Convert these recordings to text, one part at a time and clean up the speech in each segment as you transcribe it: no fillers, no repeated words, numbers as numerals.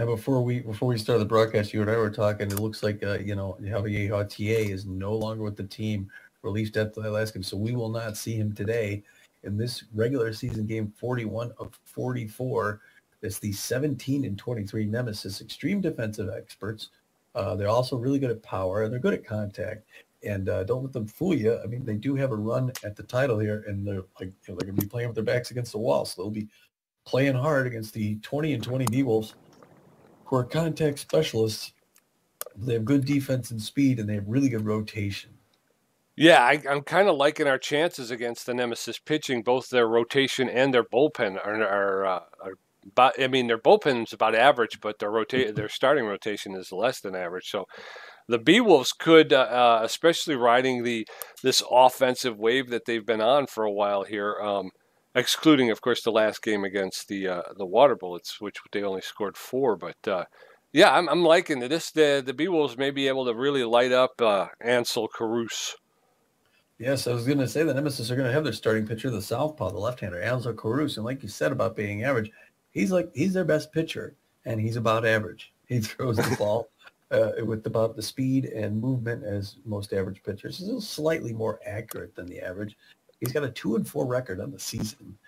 Yeah, before we started the broadcast, you and I were talking. It looks like Javier Gautier is no longer with the team, released after the last game, so we will not see him today in this regular season game. 41 of 44. It's the 17-23 Nemesis. Extreme defensive experts. They're also really good at power, and they're good at contact. And don't let them fool you. I mean, they do have a run at the title here, and they're they're going to be playing with their backs against the wall, so they'll be playing hard against the 20-20 D-Wolves, who are contact specialists. They have good defense and speed, and they have really good rotation. Yeah, I'm kind of liking our chances against the Nemesis pitching. Both their rotation and their bullpen are about. I mean, their bullpen's about average, but their starting rotation is less than average. So the Beewolves could, especially riding this offensive wave that they've been on for a while here, excluding, of course, the last game against the Water Bullets, which they only scored 4. But yeah, I'm liking this. The Beewolves may be able to really light up Ansel Caruso. Yes, I was going to say the Nemesis are going to have their starting pitcher, the southpaw, the left-hander, Ansel Caruso. And like you said about being average, he's their best pitcher, and he's about average. He throws the ball with about the speed and movement as most average pitchers. He's a little slightly more accurate than the average. He's got a 2-4 record on the season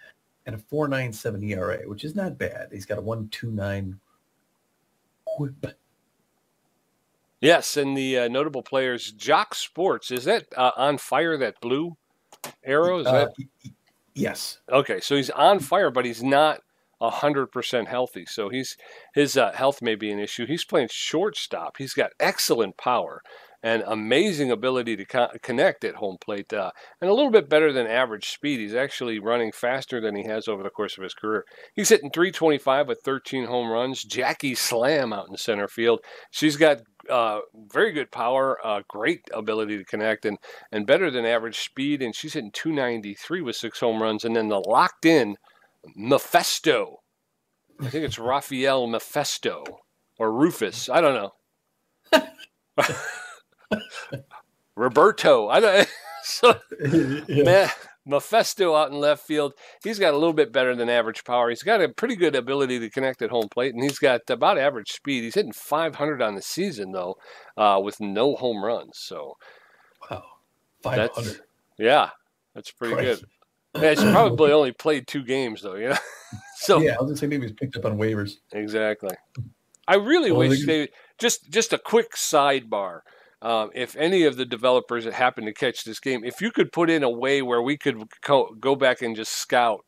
and a 4.97 ERA, which is not bad. He's got a 1.29 whip. Yes, and the notable players, Jock Sports, is that on fire, that blue arrow? Is that? Yes. Okay, so he's on fire, but he's not 100% healthy. So his health may be an issue. He's playing shortstop. He's got excellent power and amazing ability to connect at home plate, and a little bit better than average speed. He's actually running faster than he has over the course of his career. He's hitting .325 with 13 home runs. Jackie Slam out in center field. She's got very good power, great ability to connect, and better than average speed. And she's hitting .293 with 6 home runs. And then the locked-in Mephisto. I think it's Raphael Mephisto or Rufus. I don't know. Roberto. I don't. So, man, Mephisto out in left field. He's got a little bit better than average power. He's got a pretty good ability to connect at home plate, and he's got about average speed. He's hitting .500 on the season though, with no home runs. So, wow, 500. That's pretty good. Yeah, he's probably only played 2 games though. So yeah, I was gonna say maybe he's picked up on waivers. Exactly. I really wish they just a quick sidebar. If any of the developers that happen to catch this game, if you could put in a way where we could go back and just scout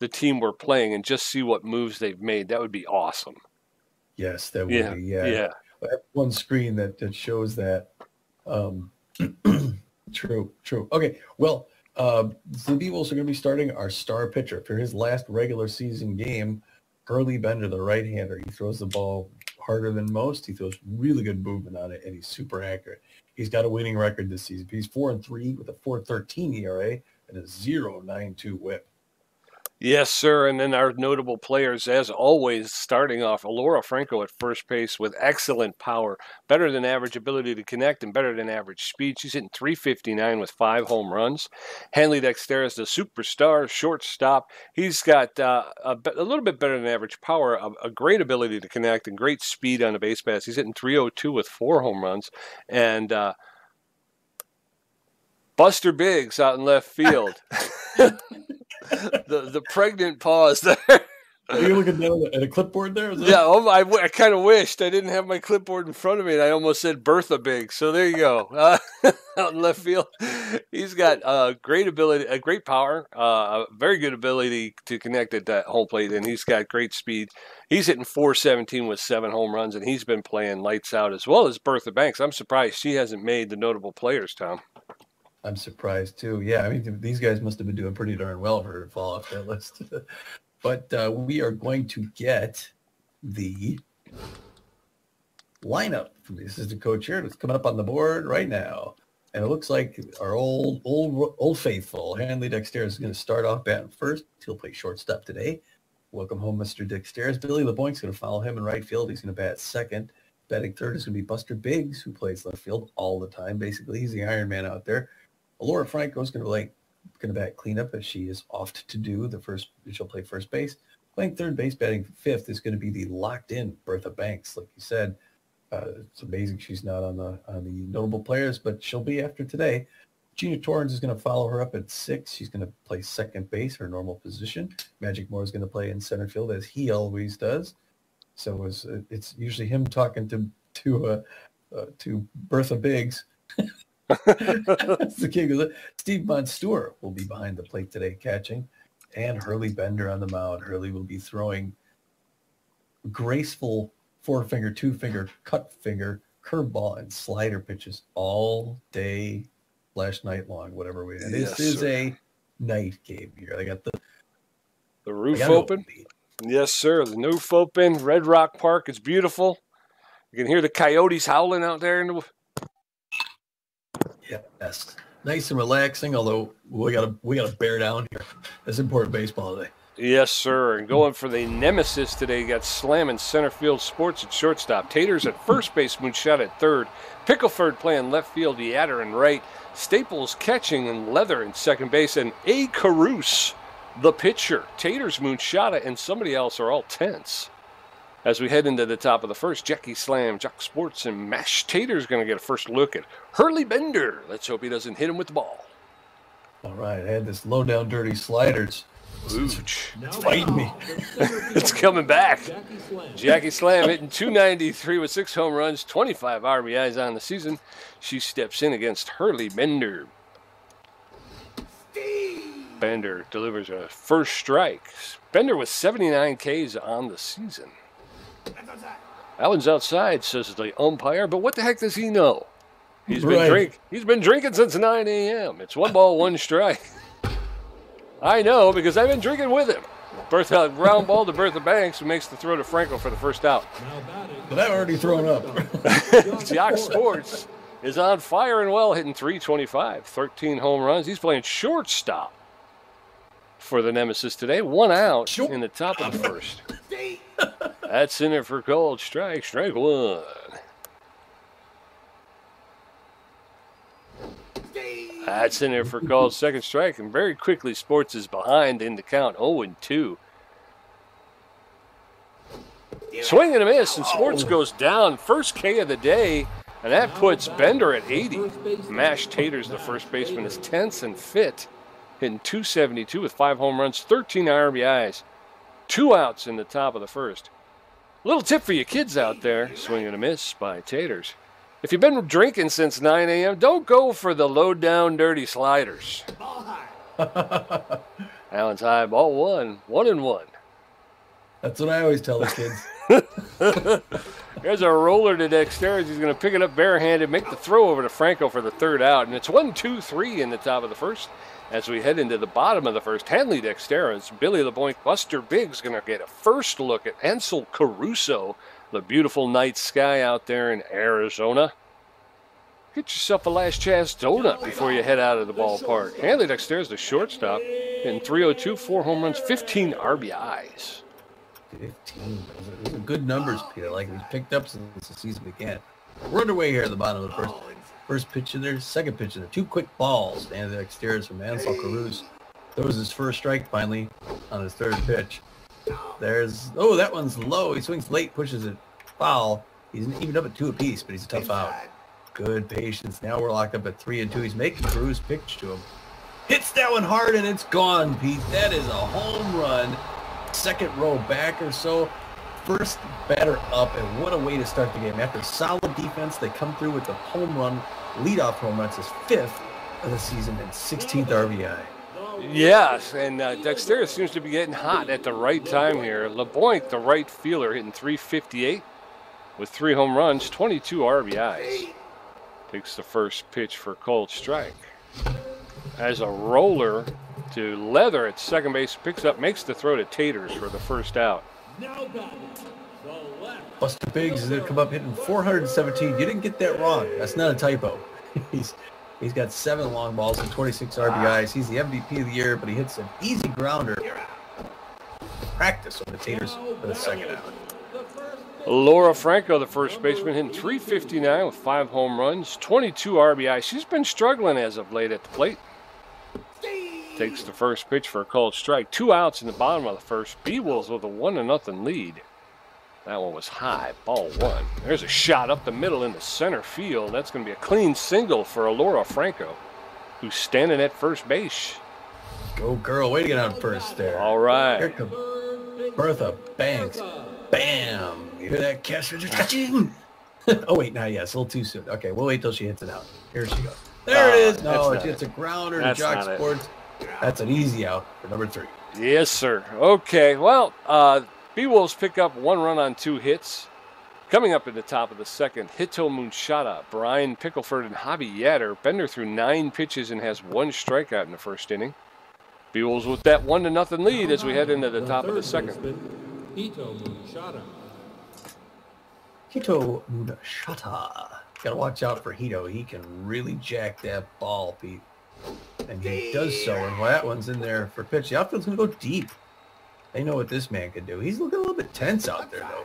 the team we're playing and just see what moves they've made, that would be awesome. Yes, that would be. Yeah. I have one screen that shows that. True. Okay, well, the Beewolves are going to be starting our star pitcher for his last regular season game. Harley Bender, the right-hander. He throws the ball harder than most. He throws really good movement on it, and he's super accurate. He's got a winning record this season. He's 4-3 with a 4.13 ERA and a 0.92 whip. Yes, sir. And then our notable players, as always, starting off, Alora Franco at first base with excellent power, better than average ability to connect, and better than average speed. She's hitting .359 with 5 home runs. Hanley Dexter is the superstar shortstop. He's got a little bit better than average power, a great ability to connect, and great speed on the base pass. He's hitting .302 with 4 home runs. And Buster Biggs out in left field. The pregnant pause there. Are you looking down at a clipboard there? Yeah, I kind of wished I didn't have my clipboard in front of me, and I almost said Bertha Biggs. So there you go. Out in left field, he's got great ability, great power, a very good ability to connect at that home plate, and he's got great speed. He's hitting .417 with 7 home runs, and he's been playing lights out, as well as Bertha Banks. I'm surprised she hasn't made the notable players, Tom. I'm surprised too. Yeah, I mean, these guys must have been doing pretty darn well for her to fall off that list. But we are going to get the lineup from the assistant coach here. It's coming up on the board right now. And it looks like our old faithful, Hanley Dexter, is going to start off batting first. He'll play shortstop today. Welcome home, Mr. Dexter. Billy LeBoinc's going to follow him in right field. He's going to bat second. Batting third is going to be Buster Biggs, who plays left field all the time. Basically, he's the Iron Man out there. Alora Franco is going to bat cleanup, as she is oft to do. She'll play first base. Playing third base, batting fifth is going to be the locked-in Bertha Banks, like you said. It's amazing she's not on the notable players, but she'll be after today. Gina Torrence is going to follow her up at 6. She's going to play second base, her normal position. Magic Moore is going to play in center field, as he always does. So it's usually him talking to Bertha Biggs. That's the king. Steve Monstour will be behind the plate today catching, and Harley Bender on the mound. Harley will be throwing graceful 4-finger, 2-finger, cut finger, curveball, and slider pitches all day, night long, whatever way. And this is a night game here. They got the roof open. Yes, sir. The roof open. Red Rock Park. It's beautiful. You can hear the coyotes howling out there. Yes. Nice and relaxing, although we gotta bear down here. It's important baseball today. Yes, sir. And going for the Nemesis today, you got Slam in center field, Sports at shortstop, Taters at first base, Moonshot at third, Pickleford playing left field, Yatter in right, Staples catching, and Leather in second base, and A. Caruso, the pitcher. Taters, Moonshot, and somebody else are all tense. As we head into the top of the first, Jackie Slam, Jock Sports, and Mash Tater's going to get a first look at Harley Bender. Let's hope he doesn't hit him with the ball. All right, I had this low down dirty sliders. Ooch. It's fighting me. It's coming back. Jackie Slam hitting .293 with 6 home runs, 25 RBIs on the season. She steps in against Harley Bender. Bender delivers a first strike. Bender with 79 Ks on the season. That one's outside, says the umpire, but what the heck does he know? He's been drinking since 9 a.m. It's 1 ball, 1 strike. I know, because I've been drinking with him. Ground ball to Bertha Banks, who makes the throw to Franco for the first out. But I've already thrown up. Jock Sports is on fire and well, hitting .325, 13 home runs. He's playing shortstop for the Nemesis today. 1 out in the top of the first. That's in there for called strike 1. That's in there for called second strike, and very quickly Sports is behind in the count, 0-2. Swing and a miss, and Sports goes down. First K of the day, and that puts Bender at 80. Mash Tater's the first baseman, is tense and fit, hitting .272 with 5 home runs, 13 RBIs, 2 outs in the top of the first. Little tip for you kids out there, swing and a miss by Taters. If you've been drinking since 9 a.m., don't go for the low-down, dirty sliders. Allen's high, ball 1, 1-1. That's what I always tell the kids. There's a roller to Dexter's. He's going to pick it up barehanded, make the throw over to Franco for the third out. And it's 1-2-3 in the top of the first. As we head into the bottom of the first, Hanley Dexter's, Billy LeBoink, Buster Biggs going to get a first look at Ansel Caruso, the beautiful night sky out there in Arizona. Get yourself a last chance donut before you head out of the ballpark. Hanley Dexter's the shortstop in .302, 4 home runs, 15 RBIs. 15. Those are good numbers, Peter. Like he's picked up since the season began. We're underway here at the bottom of the first. First pitch in there, second pitch in there. 2 quick balls. Hanley Dexter's from Ansel Caruso. Throws his first strike finally on his third pitch. That one's low. He swings late, pushes it foul. He's even up at 2 apiece, but he's a tough out. Good patience. Now we're locked up at 3-2. He's making Caruso pitch to him. Hits that one hard, and it's gone, Pete. That is a home run. Second row back or so. First batter up, and what a way to start the game. After solid defense, they come through with the home run. Leadoff home run. It's his 5th of the season and 16th RBI. Yes, and Dexter seems to be getting hot at the right time here. LeBoink, the right fielder, hitting .358 with 3 home runs, 22 RBIs. Takes the first pitch for cold strike. As a roller to Leather at second base, picks up, makes the throw to Taters for the first out. Buster Biggs is going to come up hitting .417. You didn't get that wrong. That's not a typo. He's got 7 long balls and 26 RBIs. He's the MVP of the year, but he hits an easy grounder. Practice on the Taters for the second out. Laura Franco, the first baseman, hitting .359 with 5 home runs, 22 RBIs. She's been struggling as of late at the plate. takes the first pitch for a called strike. 2 outs in the bottom of the first. B-Wolves with a 1-0 lead. That one was high, ball 1. There's a shot up the middle into center field. That's going to be a clean single for Alora Franco, who's standing at first base. Go girl, way to get on first there. All right. Here comes Bertha Banks. Bam! You hear that catcher? Oh, wait, not yet. It's a little too soon. Okay, we'll wait till she hits it out. Here she goes. There it is. No, it's a grounder to Jock Sports. That's an easy out for number 3. Yes, sir. Okay, well, B-Wolves pick up 1 run on 2 hits. Coming up in the top of the second, Hito Munchata, Brian Pickleford, and Javi Yatter. Bender threw 9 pitches and has 1 strikeout in the first inning. B-Wolves with that 1-0 lead as we head into the top of the second. Hito Munchata. Hito Munchata. Got to watch out for Hito. He can really jack that ball, Pete. And he does so. And that one's in there for pitch. The outfield's going to go deep. They know what this man can do. He's looking a little bit tense out there, though.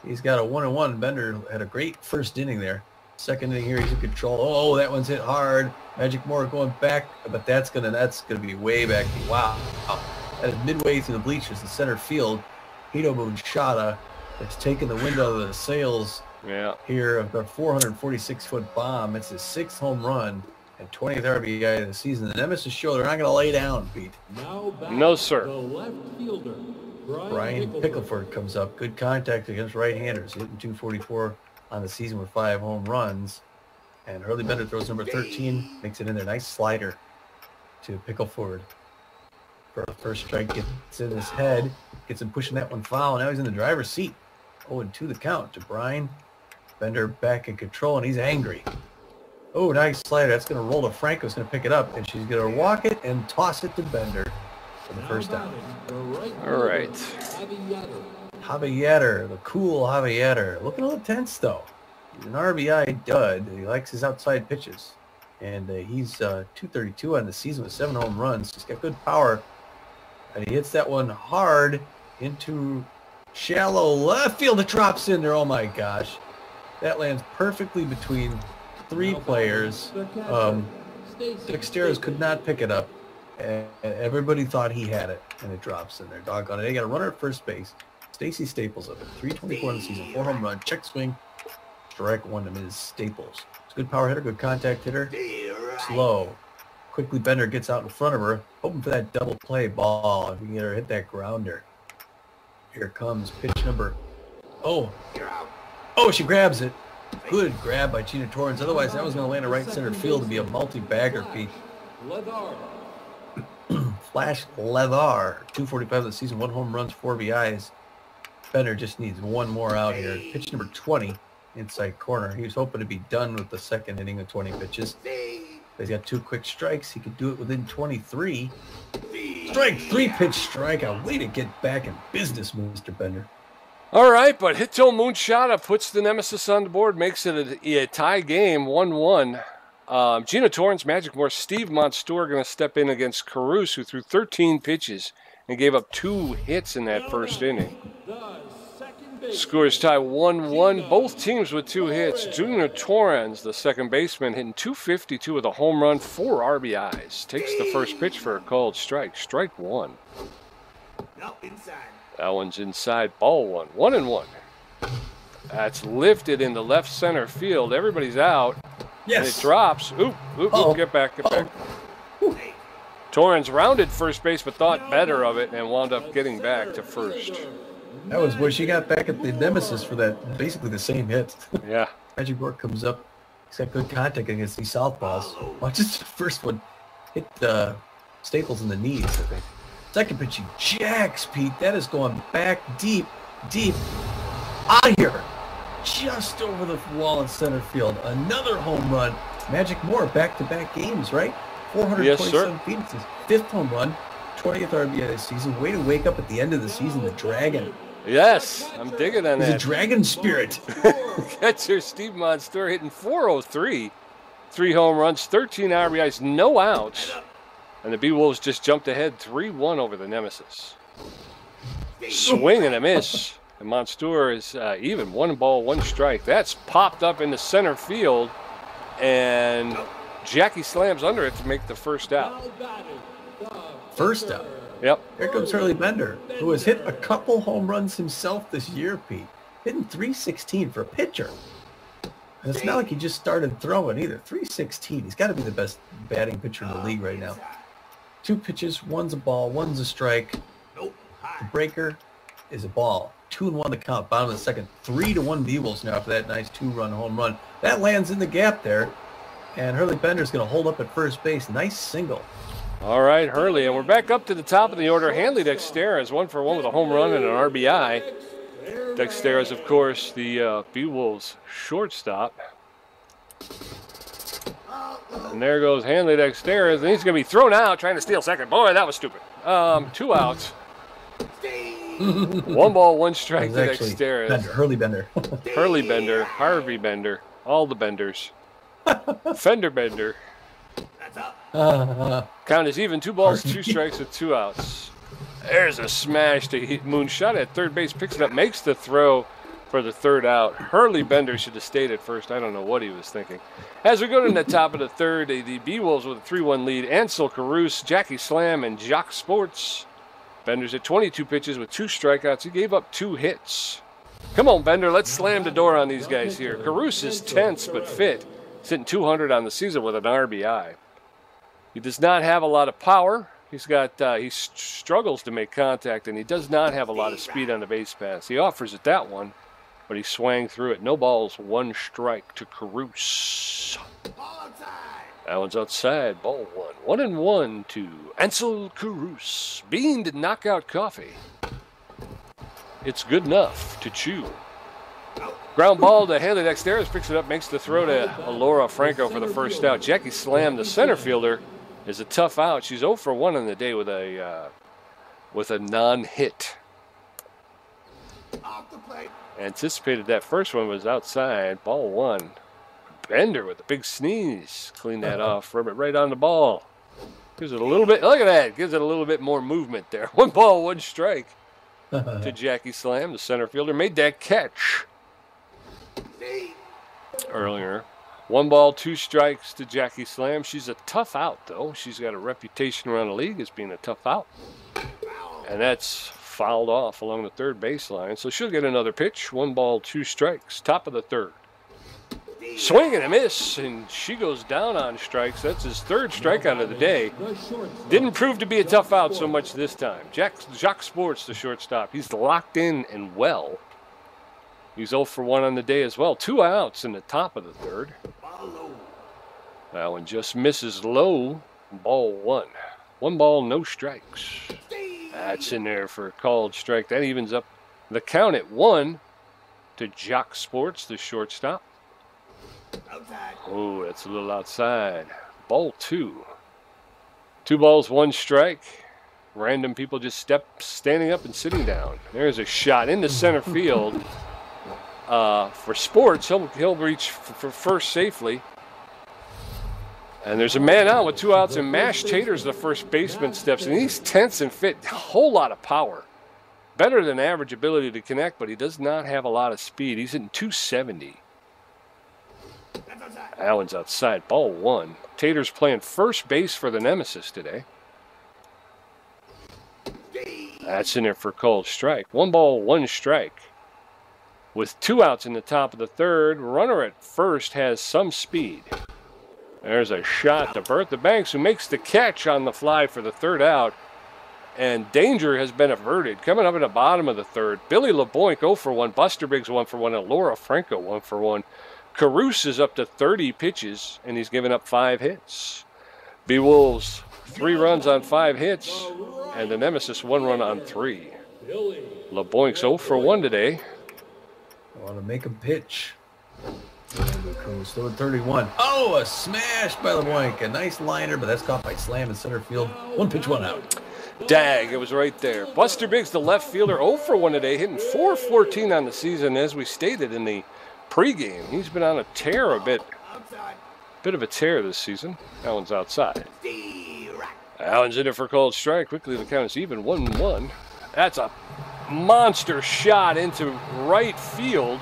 He's got a 1-1. Bender had a great first inning there. Second inning here, he's in control. Oh, that one's hit hard. Magic Moore going back, but that's gonna be way back. Wow. That is midway through the bleachers in center field. Hito Munchata has taken the wind out of the sails here of a 446-foot bomb. It's his 6th home run and 20th RBI of the season. The Nemesis show they're not going to lay down, Pete. No, sir. The left fielder, Brian Pickleford comes up. Good contact against right-handers. Hitting 244 on the season with 5 home runs. And Harley Bender throws number 13, makes it in there. Nice slider to Pickleford for the first strike. Gets in his head, gets him pushing that one foul. Now he's in the driver's seat. 0-2 the count to Brian. Bender back in control, and he's angry. Oh, nice slider. That's going to roll to Franco. He's going to pick it up, and she's going to walk it and toss it to Bender for the first down. All right. Javi Yatter, the cool Javi Yatter. Looking a little tense, though. He's an RBI dud. He likes his outside pitches. And he's 232 on the season with 7 home runs. He's got good power. And he hits that one hard into shallow left field. It drops in there. Oh, my gosh. That lands perfectly between 3 players. Dexteros could not pick it up. And everybody thought he had it. And it drops in there. Doggone it. They got a runner at first base. Stacey Staples of it. 324 in the season. 4 home run. Check swing. Strike 1 to Ms. Staples. It's a good power hitter. Good contact hitter. Slow. Quickly Bender gets out in front of her. Hoping for that double play ball. If we can get her hit that grounder. Here comes pitch number. Oh, she grabs it. Good grab by Gina Torrence. Otherwise, that was going to land in right center field to be a multi-bagger, Pete. Flash Leather. 245 of the season. 1 home runs, 4 RBIs. Bender just needs 1 more out here. Pitch number 20, inside corner. He was hoping to be done with the second inning of 20 pitches. He's got 2 quick strikes. He could do it within 23. Strike 3 pitch strikeout. Way to get back in business, Mr. Bender. All right, but Hito Munchata puts the Nemesis on the board, makes it a tie game, 1-1. Gina Torrance, Magic Moore, Steve Monstour going to step in against Caruso, who threw 13 pitches and gave up 2 hits in that first inning. Scores tie 1-1. Both teams with 2 hits. Gina Torrance, the second baseman, hitting 252 with a home run, 4 RBIs. Takes the first pitch for a called strike. Strike 1. That one's inside, ball 1. 1-1. That's lifted into left center field. Everybody's out. Yes. And it drops. Oop, get back. Torrance rounded first base but thought better of it and wound up getting back to first. That was where she got back at the Nemesis for that, basically the same hit. Yeah. Magic Moore comes up. He's got good contact against these southpaws. Watch this first one. Hit Staples in the knees, I think. Second pitch, he jacks, Pete. That is going back deep. Out of here. Just over the wall in center field. Another home run. Magic Moore, back-to-back games, right? 427 feet. It's his 5th home run. 20th RBI this season. Way to wake up at the end of the season, the Dragon. Yes, I'm digging on that. He's a Dragon spirit. Catcher Steve Monstour hitting 403. 3 home runs, 13 RBIs, no outs. And the B-Wolves just jumped ahead 3-1 over the Nemesis. Swing and a miss. And Monstour is even. 1 ball, 1 strike. That's popped up into center field and Jackie slams under it to make the first out. First out. Yep. Here comes Harley Bender, who has hit a couple home runs himself this year, Pete. Hitting 316 for a pitcher. And it's not like he just started throwing either. 316. He's got to be the best batting pitcher in the league right now. 2 pitches. One's a ball. One's a strike. The breaker is a ball. 2-1 to count. Bottom of the second. 3-1 B-Wolves now for that nice 2-run home run. That lands in the gap there. And Harley Bender's going to hold up at first base. Nice single. All right, Hurley, and we're back up to the top of the order. Hanley Dexter is 1-for-1 with a home run and an RBI. Dexter is, of course, the B-Wolves shortstop. And there goes Hanley Dexter, and he's going to be thrown out trying to steal second. Boy, that was stupid. 2 outs. 1 ball, 1 strike to Dexter. Hurley Bender. Hurley Bender, Harvey Bender, all the Benders. Fender Bender. Count is even. 2 balls, 2 strikes with 2 outs. There's a smash to Moonshot at third base. Picks it up, makes the throw for the 3rd out. Hurley Bender should have stayed at first. I don't know what he was thinking. As we go to the top of the 3rd, the B-Wolves with a 3-1 lead. Ansel Caruso, Jackie Slam, and Jock Sports. Bender's at 22 pitches with 2 strikeouts. He gave up 2 hits. Come on, Bender. Let's slam the door on these guys here. Caruso is tense but fit. He's hitting 200 on the season with an RBI. He does not have a lot of power. He struggles to make contact, and he does not have a lot of speed on the base pass. He offers it that one, but he swung through it. No balls, 1 strike to Caruso. That one's outside. Ball 1. 1-1 to Ansel Caruso. Bean knockout coffee. It's good enough to chew. Ground ball to Hanley Dexter. Picks it up, makes the throw to Laura Franco for the 1st out. Jackie Slam, the center fielder, is a tough out. She's 0-for-1 on the day with a non-hit. Anticipated that first one was outside. Ball 1. Bender with a big sneeze. Clean that off. Rub it right on the ball. Gives it a little bit. Look at that. Gives it a little bit more movement there. 1 ball, 1 strike to Jackie Slam, the center fielder. Made that catch earlier. 1 ball, 2 strikes to Jackie Slam. She's a tough out, though. She's got a reputation around the league as being a tough out. And that's fouled off along the 3rd baseline. So she'll get another pitch. 1 ball, 2 strikes. Top of the 3rd. Swing and a miss, and she goes down on strikes. That's his 3rd strikeout of the day. Didn't prove to be a tough out so much this time. Jock Sports, the shortstop. He's locked in and well. He's 0-for-1 on the day as well. 2 outs in the top of the 3rd. That one just misses low. Ball 1. 1 ball, no strikes. That's in there for a called strike. That evens up the count at 1 to Jock Sports, the shortstop. Oh, that's a little outside. Ball 2. 2 balls, 1 strike. Random people just standing up and sitting down. There's a shot into center field. For Sports, he'll reach for first safely. And there's a man out with 2 outs, and Mash Tater's the first baseman steps, and he's tense and fit. A whole lot of power. Better than average ability to connect, but he does not have a lot of speed. He's hitting 270. That one's outside. Ball 1. Tater's playing first base for the Nemesis today. That's in there for a called strike. 1 ball, 1 strike. With 2 outs in the top of the 3rd, runner at first has some speed. There's a shot to Bertha Banks, who makes the catch on the fly for the 3rd out. And danger has been averted. Coming up in the bottom of the 3rd, Billy LeBoink 0-for-1, Buster Biggs 1-for-1, and Laura Franco 1-for-1. Caruso is up to 30 pitches, and he's given up 5 hits. B-Wolves 3 runs on 5 hits, and the Nemesis 1 run on 3. LeBoink's 0-for-1 today. I want to make him pitch. Still at 31. Oh, a smash by LeBoink. A nice liner, but that's caught by Slam in center field. 1 pitch, 1 out. Dag, it was right there. Buster Biggs, the left fielder, 0-for-1 today, hitting .414 on the season, as we stated in the pregame. He's been on a tear a bit of a tear this season. That one's outside. That one's in it for a called strike. Quickly the count is even, 1-1. That's a monster shot into right field.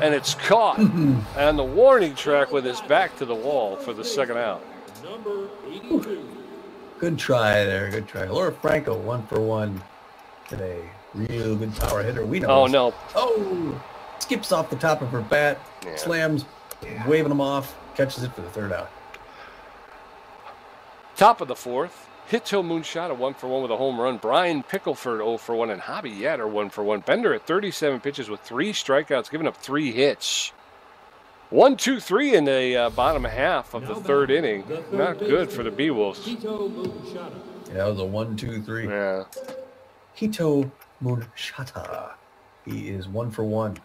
and it's caught on the warning track with his back to the wall for the second out. Number 82. Good try there. Good try. Laura Franco, 1 for 1 today. Real good power hitter. We know. Oh, this. no. Oh, skips off the top of her bat, slams, waving them off, catches it for the third out. Top of the fourth. Hito Moonshot, a 1 for 1 with a home run. Brian Pickleford, 0 for 1, and Hobby Yatter, 1 for 1. Bender at 37 pitches with 3 strikeouts, giving up 3 hits. 1, 2, 3 in the bottom half of the third inning. Not good for the B-Wolves. Hito Moonshot. Yeah, that was a 1, 2, 3. Yeah. Hito Moonshata. He is 1 for 1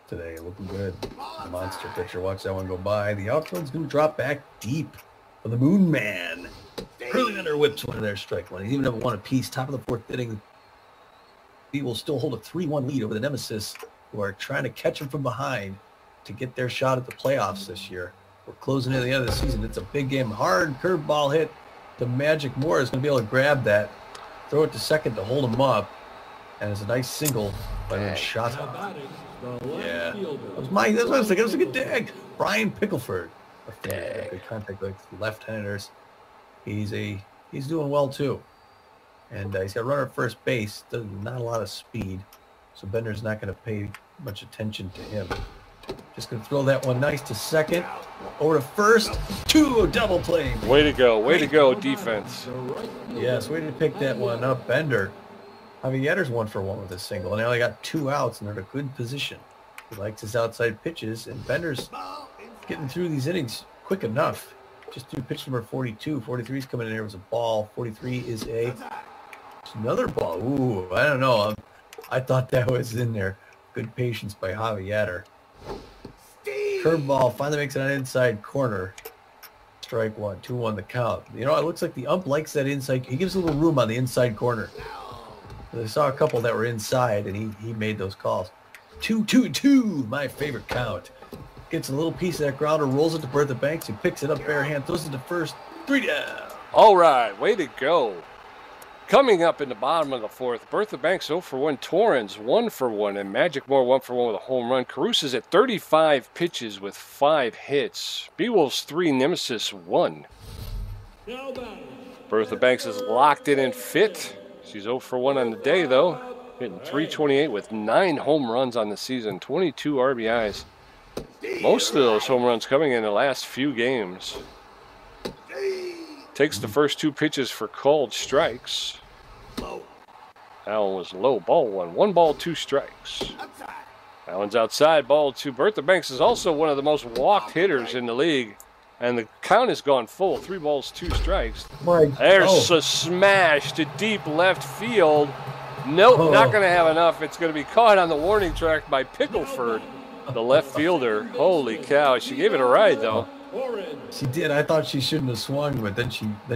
today. Looking good. Monster pitcher. Watch that one go by. The outfield's going to drop back deep for the Moon Man. Hurley whips one of their strike one. He's even have 1 apiece. Top of the fourth inning. He will still hold a 3-1 lead over the Nemesis, who are trying to catch him from behind to get their shot at the playoffs this year. We're closing in the end of the season. It's a big game. Hard curveball hit. The Magic Moore is going to be able to grab that, throw it to second to hold him up, and it's a nice single by Moonshata. Yeah, that was what I was thinking. It was a good dig. Brian Pickleford, good contact with left-handers. He's doing well too, and he's got a runner at first base. Not a lot of speed, so Bender's not going to pay much attention to him. Just going to throw that one nice to second, over to first, double play. Way to go, defense. Yes, way to pick that one up, Bender. Javier's 1 for 1 with a single, and now they got 2 outs, and they're in a good position. He likes his outside pitches, and Bender's getting through these innings quick enough. Just threw pitch number 42. 43 is coming in here. It was a ball. 43 is it's another ball. Ooh, I don't know. I thought that was in there. Good patience by Javier. Curveball finally makes it on inside corner. Strike 1, 2-1 the count. You know, it looks like the ump likes that inside. He gives a little room on the inside corner. I saw a couple that were inside, and he made those calls. 2-2-2, my favorite count. Gets a little piece of that grounder, rolls it to Bertha Banks, who picks it up bare hand, throws it to first, 3 down. All right, way to go. Coming up in the bottom of the fourth, Bertha Banks 0 for 1, Torrance 1 for 1, and Magic Moore 1 for 1 with a home run. Carusa's at 35 pitches with 5 hits. B-Wolves 3, Nemesis 1. Bertha Banks is locked in and fit. She's 0 for 1 on the day, though. Hitting .328 with 9 home runs on the season, 22 RBIs. Most of those home runs coming in the last few games. Takes the first 2 pitches for called strikes. That one was low. Ball 1. 1 ball, 2 strikes. That one's outside. Ball 2. Bertha Banks is also one of the most walked hitters in the league. And the count has gone full. 3 balls, 2 strikes. There's a smash to deep left field. Nope, not going to have enough. It's going to be caught on the warning track by Pickleford, the left fielder. Holy cow. She gave it a ride, though. She did. I thought she shouldn't have swung, but then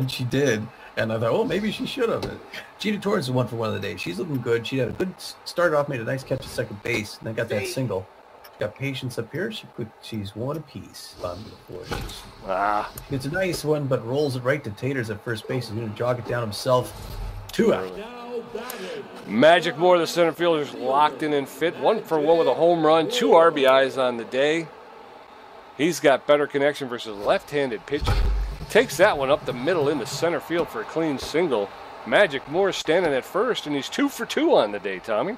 she did. And I thought, oh, maybe she should have. Gina Torrence is 1 for 1 of the day. She's looking good. She had a good start off, made a nice catch at second base, and then got that single. She's got patience up here. She's 1 apiece. Bottom of the fourth. It's a nice one, but rolls it right to Taters at first base. He's going to jog it down himself. 2 out. Magic Moore, the center fielder's locked in and fit. 1 for 1 with a home run. 2 RBIs on the day. He's got better connection versus left-handed pitcher. Takes that one up the middle into center field for a clean single. Magic Moore standing at first, and he's 2 for 2 on the day, Tommy.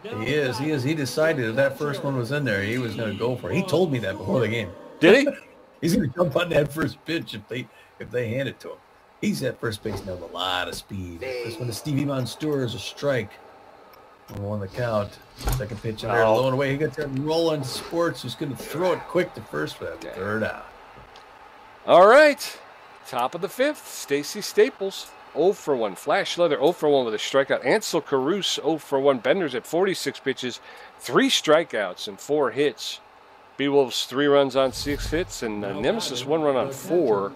He is. He decided if that first one was in there, he was going to go for it. He told me that before the game. Did he? He's going to jump on that first pitch if they hand it to him. He's at first base now with a lot of speed. This one to Stevie Monstour is a strike. 1 the count. Second pitch in there, low and away. He gets that roll on Sports, who's going to throw it quick to first for that third out. All right. Top of the fifth, Stacy Staples. 0 for 1. Flash Leather 0 for 1 with a strikeout. Ansel Caruso 0 for 1. Bender's at 46 pitches, 3 strikeouts and 4 hits. B-Wolves 3 runs on 6 hits, and Nemesis 1 run on 4.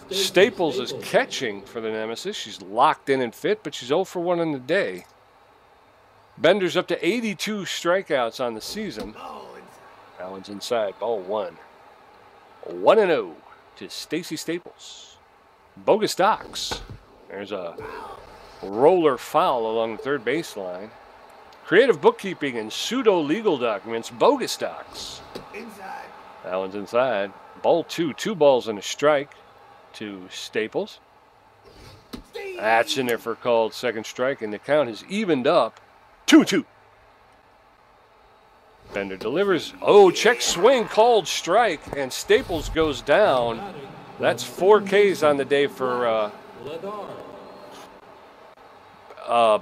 Staples is catching for the Nemesis. She's locked in and fit, but she's 0 for 1 on the day. Bender's up to 82 strikeouts on the season. That one's inside. Ball 1. 1-0 to Stacy Staples. Bogus Docks. There's a roller foul along the third baseline. Creative bookkeeping and pseudo-legal documents, bogus docs. Inside. That one's inside. Ball 2, 2 balls and a strike to Staples. That's in there for a called second strike, and the count has evened up 2-2. Bender delivers. Oh, check swing, called strike, and Staples goes down. That's 4 Ks on the day for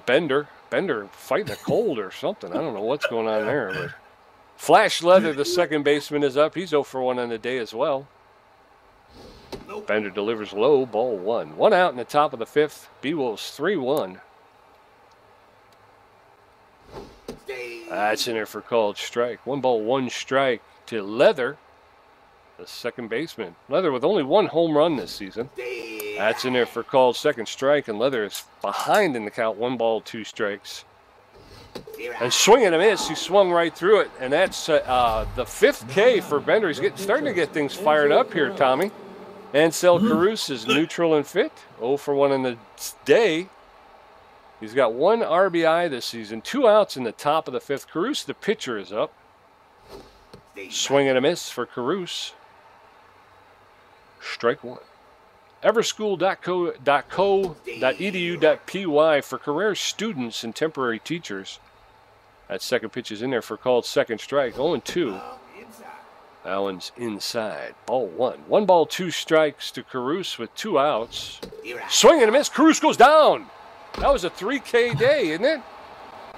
Bender. Bender fighting a cold or something. I don't know what's going on there. But Flash Leather, the second baseman, is up. He's 0 for 1 on the day as well. Bender delivers low, ball 1. 1 out in the top of the 5th. B-Wolves 3-1. That's in there for called strike. 1 ball, 1 strike to Leather, the second baseman. Leather with only 1 home run this season. That's in there for called second strike, and Leather is behind in the count. 1 ball, 2 strikes. And swing and a miss. He swung right through it, and that's the 5th K for Bender. He's starting to get things fired up here, Tommy. Ansel Caruso is neutral and fit. 0 for 1 in the day. He's got 1 RBI this season. 2 outs in the top of the 5th. Caruso, the pitcher, is up. Swing and a miss for Caruso. Strike 1. Everschool.co.edu.py for career students and temporary teachers. That second pitch is in there for called second strike. 0-2. That one's inside. Ball 1. 1 ball, 2 strikes to Caruso with 2 outs. Swing and a miss. Caruso goes down. That was a 3K day, isn't it?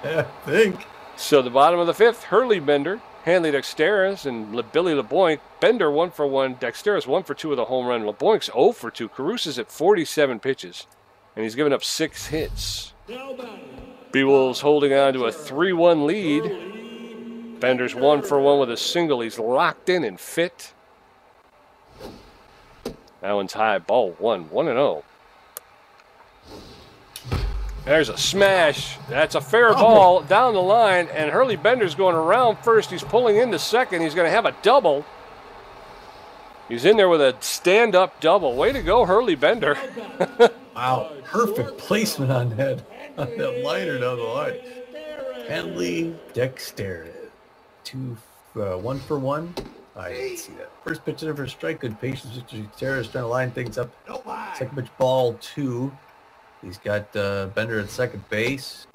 Yeah, I think. So the bottom of the 5th, Harley Bender, Hanley Dexteras, and Billy LeBoink. Bender 1 for 1. Dexteras 1 for 2 with a home run. LeBoink's 0 for 2. Caruso's at 47 pitches, and he's given up 6 hits. B-Wolves holding on to a 3-1 lead. Bender's 1 for 1 with a single. He's locked in and fit. That one's high. Ball 1. 1-0. There's a smash. That's a fair ball down the line, and Harley Bender's going around first. He's pulling into second. He's going to have a double. He's in there with a stand-up double. Way to go, Harley Bender. Wow, perfect placement on that liner down the line. Hanley Dexter, 1 for 1. I didn't see that. First pitch in for a strike. Good patience. Dexter's trying to line things up. Second pitch, ball 2. He's got Bender at second base.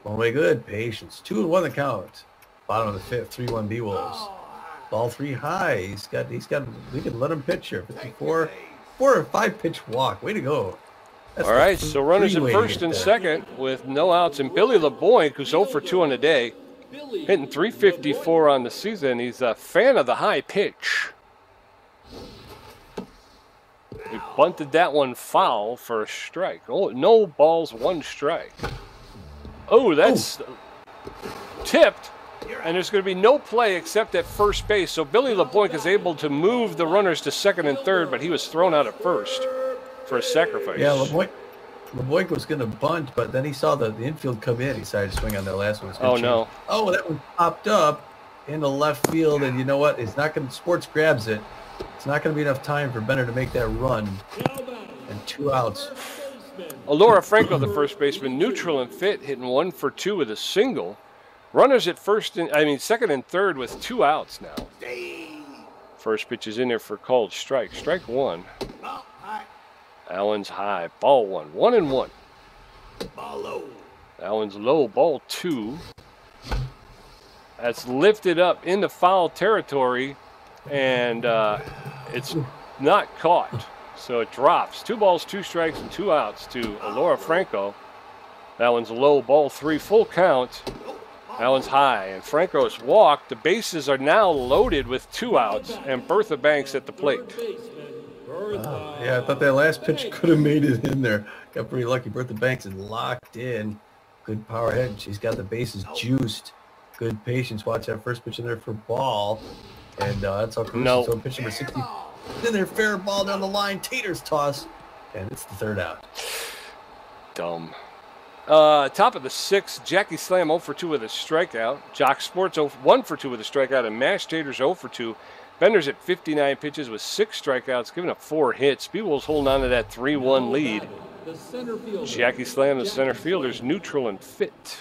One way good. Patience. 2-1 the count. Bottom of the 5th. 3-1 B-Wolves. Ball 3 high. He's got. We can let him pitch here. 4 or 5 pitch walk. Way to go. That's all right. So runners at first and second with no outs, and Billy LeBoink, who's 0 for 2 on the day, hitting .354 on the season. He's a fan of the high pitch. He bunted that one foul for a strike. Oh, no balls, 1 strike. Oh, that's tipped, and there's going to be no play except at first base. So Billy LeBoink is able to move the runners to second and third, but he was thrown out at first for a sacrifice. Yeah, LeBoink was going to bunt, but then he saw the infield come in. He decided to swing on that last one. Oh, no. Oh, that one popped up into left field, and you know what? It's not going to – Sports grabs it. It's not going to be enough time for Bender to make that run. And 2 outs. Alora Franco, the first baseman, neutral and fit, hitting 1 for 2 with a single. Runners at second and third with 2 outs now. First pitch is in there for called strike. Strike 1. That one's high. Ball 1. 1-1. That one's low. Ball 2. That's lifted up into foul territory, and it's not caught. So it drops. 2 balls, 2 strikes, and 2 outs to Alora Franco. That one's low. Ball 3. Full count. That one's high. And Franco has walked. The bases are now loaded with 2 outs, and Bertha Banks at the plate. Yeah, I thought that last pitch could have made it in there. Got pretty lucky. Bertha Banks is locked in. Good power head. She's got the bases juiced. Good patience. Watch that first pitch in there for ball. And that's all. No. So pitch number 60. In there, fair ball down the line. Tater's toss. And it's the 3rd out. Dumb. Top of the 6th, Jackie Slam 0 for 2 with a strikeout. Jock Sports 1 for 2 with a strikeout. And Mash Taters 0 for 2. Bender's at 59 pitches with 6 strikeouts, giving up 4 hits. B-Wolves holding on to that 3-1 lead. Jackie Slam, the center fielder's neutral and fit.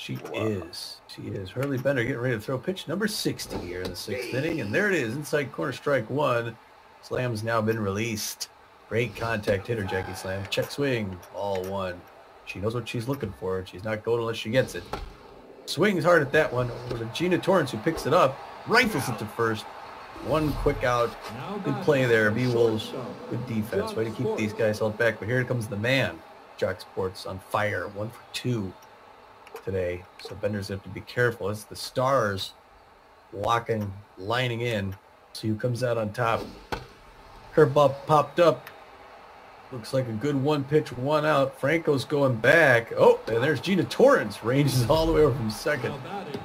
She is. She is. Harley Bender getting ready to throw pitch number 60 here in the 6th inning. And there it is. Inside corner, strike one. Slam's now been released. Great contact hitter, Jackie Slam. Check swing. Ball one. She knows what she's looking for. And she's not going unless she gets it. Swings hard at that one. Over to Gina Torrence, who picks it up. Rifles it to first. One quick out. Good play there. B-Wolves. Good defense. Way to keep these guys held back. But here comes the man. Jock Sports on fire. 1 for 2 today. So Bender's have to be careful. It's the Stars walking, lining in. See who comes out on top. Curveball popped up. Looks like a good one pitch, one out. Franco's going back. Oh, and there's Gina Torrence. Ranges all the way over from second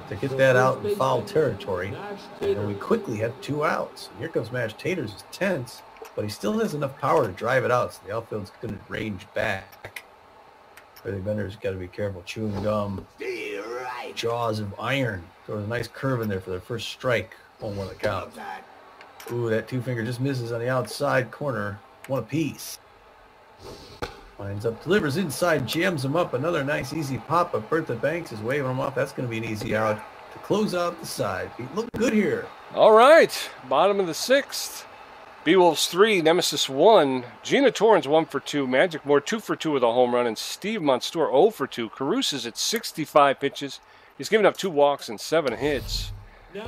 to get that out in foul territory. And we quickly have 2 outs. Here comes Mash Taters. Is tense, but he still has enough power to drive it out, so the outfield's going to range back. Harley Bender's got to be careful. Chewing gum. Jaws of iron. Throws a nice curve in there for their first strike. 1-1 the count. Ooh, that 2-finger just misses on the outside corner. One apiece. Lines up, delivers inside, jams him up. Another nice easy pop, but Bertha Banks is waving him off. That's going to be an easy out to close out the side. He looked good here. All right, bottom of the 6th. B-Wolves 3, Nemesis 1. Gina Torrance 1 for 2. Magic Moore 2 for 2 with a home run. And Steve Monstour 0 for 2. Caruso is at 65 pitches. He's given up 2 walks and 7 hits.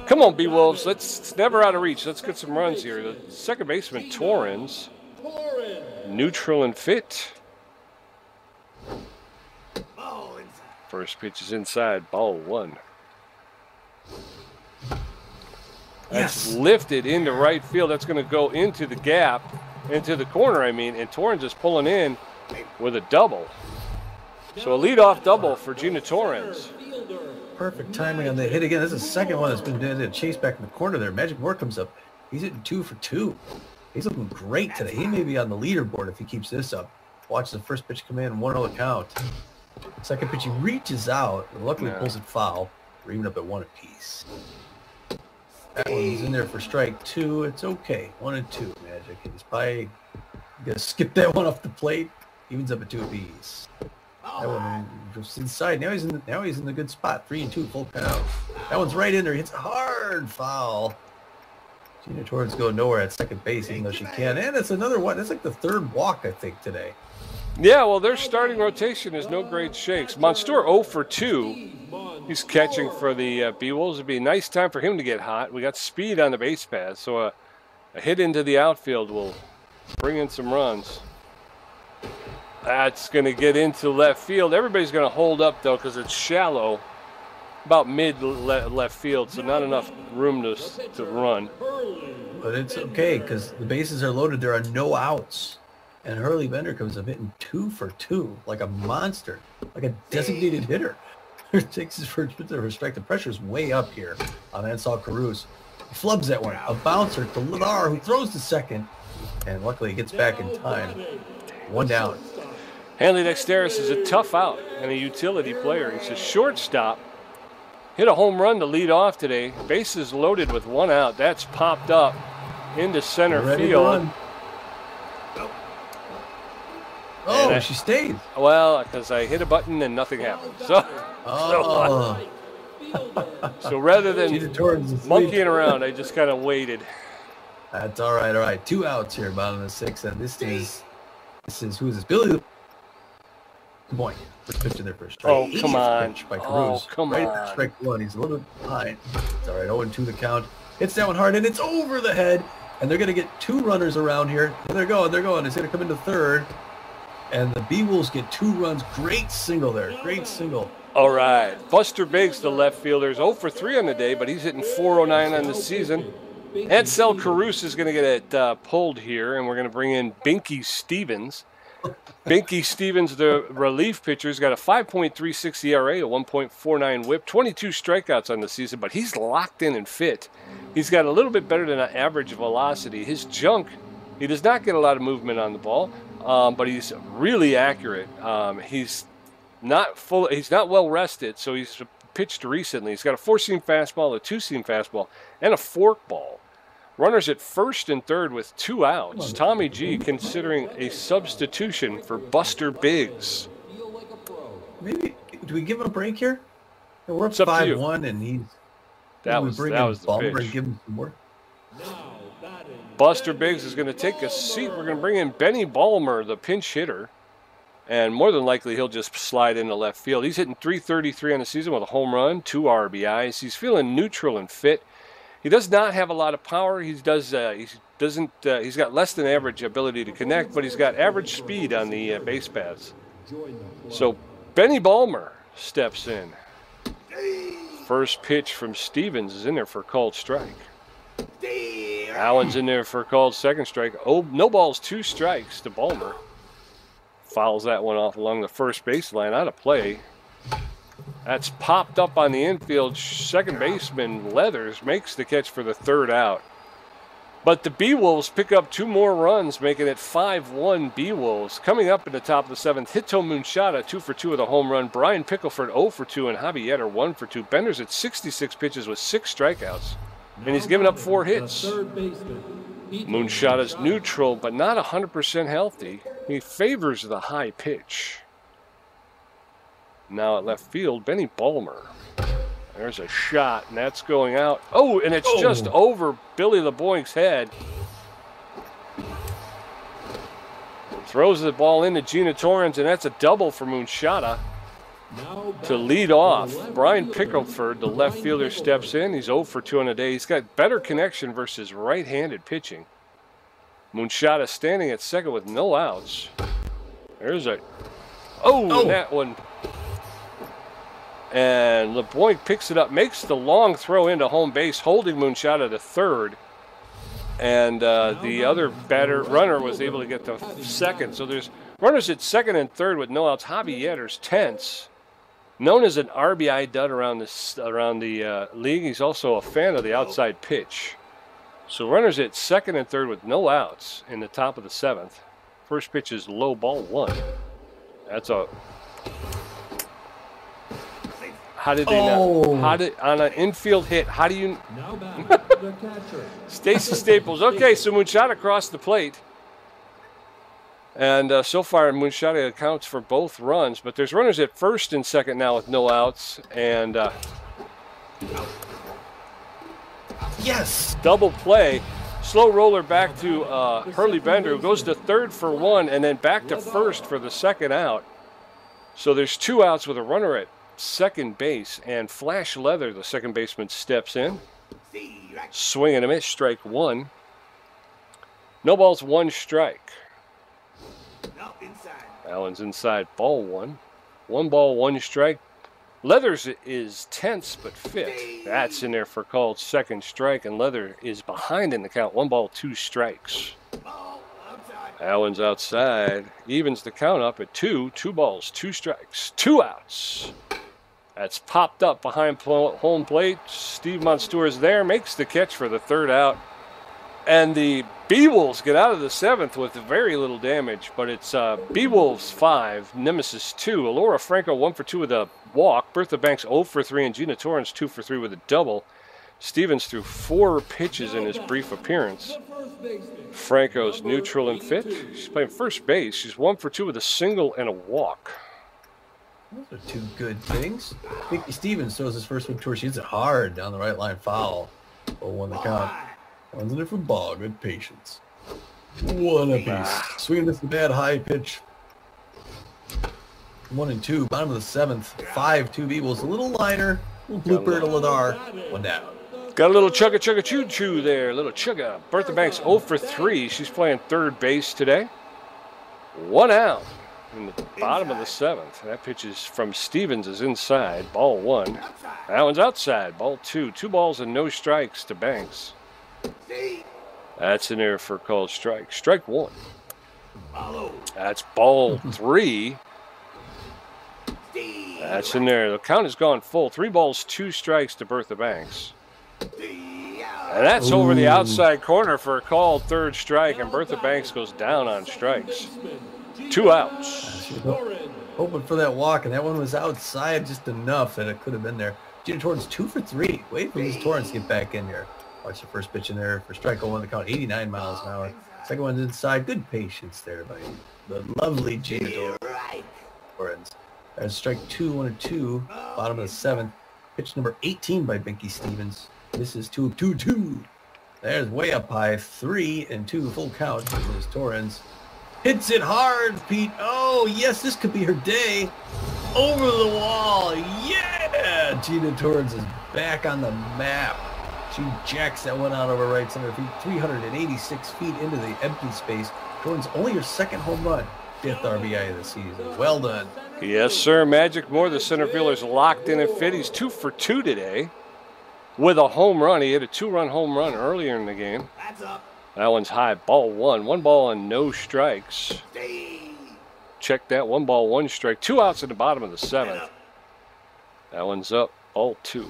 Come on, B-Wolves. It's never out of reach. Let's get some runs here. The second baseman, Torrance. Neutral and fit. First pitch is inside, ball 1. That's lifted into right field. That's going to go into the gap, into the corner, and Torrance is pulling in with a double. So a leadoff double for Gina Torrance. Perfect timing on the hit again. This is the second one that's been doing a chase back in the corner there. Magic Moore comes up. He's hitting 2 for 2. He's looking great today. He may be on the leaderboard if he keeps this up. Watch the first pitch come in, 1-0 count. Second pitch, he reaches out, and luckily pulls it foul. We're even up at 1 apiece. That one's in there for strike 2. It's okay. 1 and 2, Magic. He's probably going to skip that one off the plate. Evens up at 2 apiece. That one goes inside. Now he's in the good spot. 3 and 2, full count. That one's right in there. Hits a hard foul. Gina Torrance going nowhere at second base, even though she can. And it's another one. That's like the 3rd walk, I think, today. Yeah, well, their starting rotation is no great shakes. Monstour 0 for 2. He's catching for the B-Wolves. It'd be a nice time for him to get hot. We got speed on the base path, so a hit into the outfield will bring in some runs. That's going to get into left field. Everybody's going to hold up, though, because it's shallow. About mid left field, so not enough room to run. But it's okay because the bases are loaded. There are no outs. And Harley Bender comes up hitting 2 for 2 like a monster, like a designated hitter. Takes his first strike. The pressure's way up here on Ansel Caruso. He flubs that one. A bouncer to Ladar, who throws to second. And luckily he gets back in time. 1 down. Hanley Dexteris is a tough out and a utility player. He's a shortstop. Hit a home run to lead off today. Bases loaded with 1 out. That's popped up into center field. Oh, she stayed. Well, because I hit a button and nothing happened. So rather than monkeying around, I just kind of waited. That's all right. All right, 2 outs here, bottom of the 6th, and this is who is this? Billy Boy. First pitch in there for a strike. Oh, come on. Oh, come on. Strike 1. He's a little bit behind. It's all right. 0-2 the count. Hits that one hard, and it's over the head. And they're going to get 2 runners around here. And they're going. It's going to come into third. And the B-Wolves get 2 runs. Great single there. Great single. All right. Buster Biggs, the left fielder, is 0 for 3 on the day, but he's hitting .409 on the season. Ansel Caruso is going to get it pulled here, and we're going to bring in Binky Stevens. Binky Stevens, the relief pitcher, has got a 5.36 ERA, a 1.49 whip, 22 strikeouts on the season, but he's locked in and fit. He's got a little bit better than an average velocity. His junk, he does not get a lot of movement on the ball, but he's really accurate. He's not well rested, so he's pitched recently. He's got a 4-seam fastball, a 2-seam fastball, and a forkball. Runners at first and third with 2 outs. Tommy G considering a substitution for Buster Biggs. Maybe, do we give him a break here? We're up It's up to you. 5-1, and he's. That we was bring that in was the Ballmer and pitch. give him some more. Now batting. Buster Biggs is going to take a seat. We're going to bring in Benny Ballmer, the pinch hitter. And more than likely, he'll just slide into left field. He's hitting .333 on the season with a home run, 2 RBIs. He's feeling neutral and fit. He does not have a lot of power. He's got less than average ability to connect, but he's got average speed on the base paths. So Benny Ballmer steps in. First pitch from Stevens is in there for a called strike. Allen's in there for a called second strike. Oh, no balls, 2 strikes to Ballmer. Fouls that one off along the first baseline, out of play. That's popped up on the infield. Second baseman Leathers makes the catch for the 3rd out. But the B-Wolves pick up 2 more runs, making it 5-1 B-Wolves. Coming up in the top of the 7th, Hito Munchada, 2 for 2 with a home run. Brian Pickleford, 0 for 2, and Javi Yetter, 1 for 2. Bender's at 66 pitches with 6 strikeouts, and he's given up 4 hits. Munchada's neutral, but not 100% healthy. He favors the high pitch. Now at left field, Benny Ballmer. There's a shot, and that's going out. Oh, and it's just over Billy LeBoink's head. Throws the ball into Gina Torrence, and that's a double for Munchada. To lead off, Brian Pickleford, the left fielder, steps in. He's 0 for 2 on the day. He's got better connection versus right-handed pitching. Munchada standing at second with no outs. There's a... Oh, that one. And LeBoink picks it up, makes the long throw into home base, holding Munchada to third. And the other runner was able to get to second. So there's runners at second and third with no outs. Javi Yetter's tense. Known as an RBI dud around the league, he's also a fan of the outside pitch. So runners at second and third with no outs in the top of the 7th. First pitch is low, ball 1. That's a... How did they not? How did, on an infield hit, how do you... Now batting, the catcher. Stacy Staples. Okay, so Munchada crossed the plate. And so far, Munchada accounts for both runs. But there's runners at first and second now with no outs. And Yes! Double play. Slow roller back to Harley Bender, who goes to third for 1 and then back to first for the 2nd out. So there's 2 outs with a runner at second base. And Flash Leather, the second baseman, steps in. Swing and a miss, strike 1. No balls, 1 strike. Allen's inside, ball 1. 1 ball, 1 strike. Leathers is tense but fit. That's in there for called second strike, and Leather is behind in the count. 1 ball, 2 strikes. Allen's outside. Evens the count up at 2. 2 balls, 2 strikes, 2 outs. That's popped up behind home plate. Steve Monstour is there, makes the catch for the 3rd out. And the B-Wolves get out of the 7th with very little damage, but it's B-Wolves 5, Nemesis 2. Alora Franco 1 for 2 with a walk. Bertha Banks 0 for 3, and Gina Torrance 2 for 3 with a double. Stevens threw 4 pitches in his brief appearance. Franco's neutral and fit. She's playing first base. She's 1 for 2 with a single and a walk. Those are 2 good things. Vicky Stevens throws his first one towards. She hits it hard down the right line foul. 0-1 the count. One's in there for ball. Good patience. 1 apiece. Swinging this bad high pitch. 1 and 2. Bottom of the 7th. 5-2 B-Wolves. A little liner. A little blooper to Ladar. 1 down. Got a little chugga-chugga-choo-choo there. A little chugga. Bertha Banks 0 for 3. She's playing third base today. 1 out in the bottom of the 7th. That pitch is from Stevens is inside. Ball 1. That one's outside. Ball 2. 2 balls and no strikes to Banks. That's in there for called strike. Strike 1. That's ball 3. That's in there. The count has gone full. 3 balls, 2 strikes to Bertha Banks. And that's over the outside corner for a called 3rd strike, and Bertha Banks goes down on strikes. 2 outs. Hoping for that walk, and that one was outside just enough that it could have been there. Gina Torrance 2 for 3. Wait for this Torrance to get back in here. Watch the first pitch in there for strike 1 the count, 89 miles an hour. Second one's inside. Good patience there by the lovely Gina Torrance. That's strike 2, 1 and 2. Bottom of the 7th. Pitch number 18 by Binky Stevens. This is 2-2-2. There's way up high. 3-2 full count. There's Torrance. Hits it hard, Pete. Oh, yes, this could be her day. Over the wall. Yeah! Gina Torrence is back on the map. She jacks that one out over right center field. 386 feet into the empty space. Torrance only her second home run. 5th RBI of the season. Well done. Yes, sir. Magic Moore, the center fielder's locked in and fit. He's 2 for 2 today with a home run. He hit a 2-run home run earlier in the game. That one's high. Ball 1. 1 ball and no strikes. Check that. 1 ball, 1 strike. 2 outs in the bottom of the 7th. That one's up. Ball 2.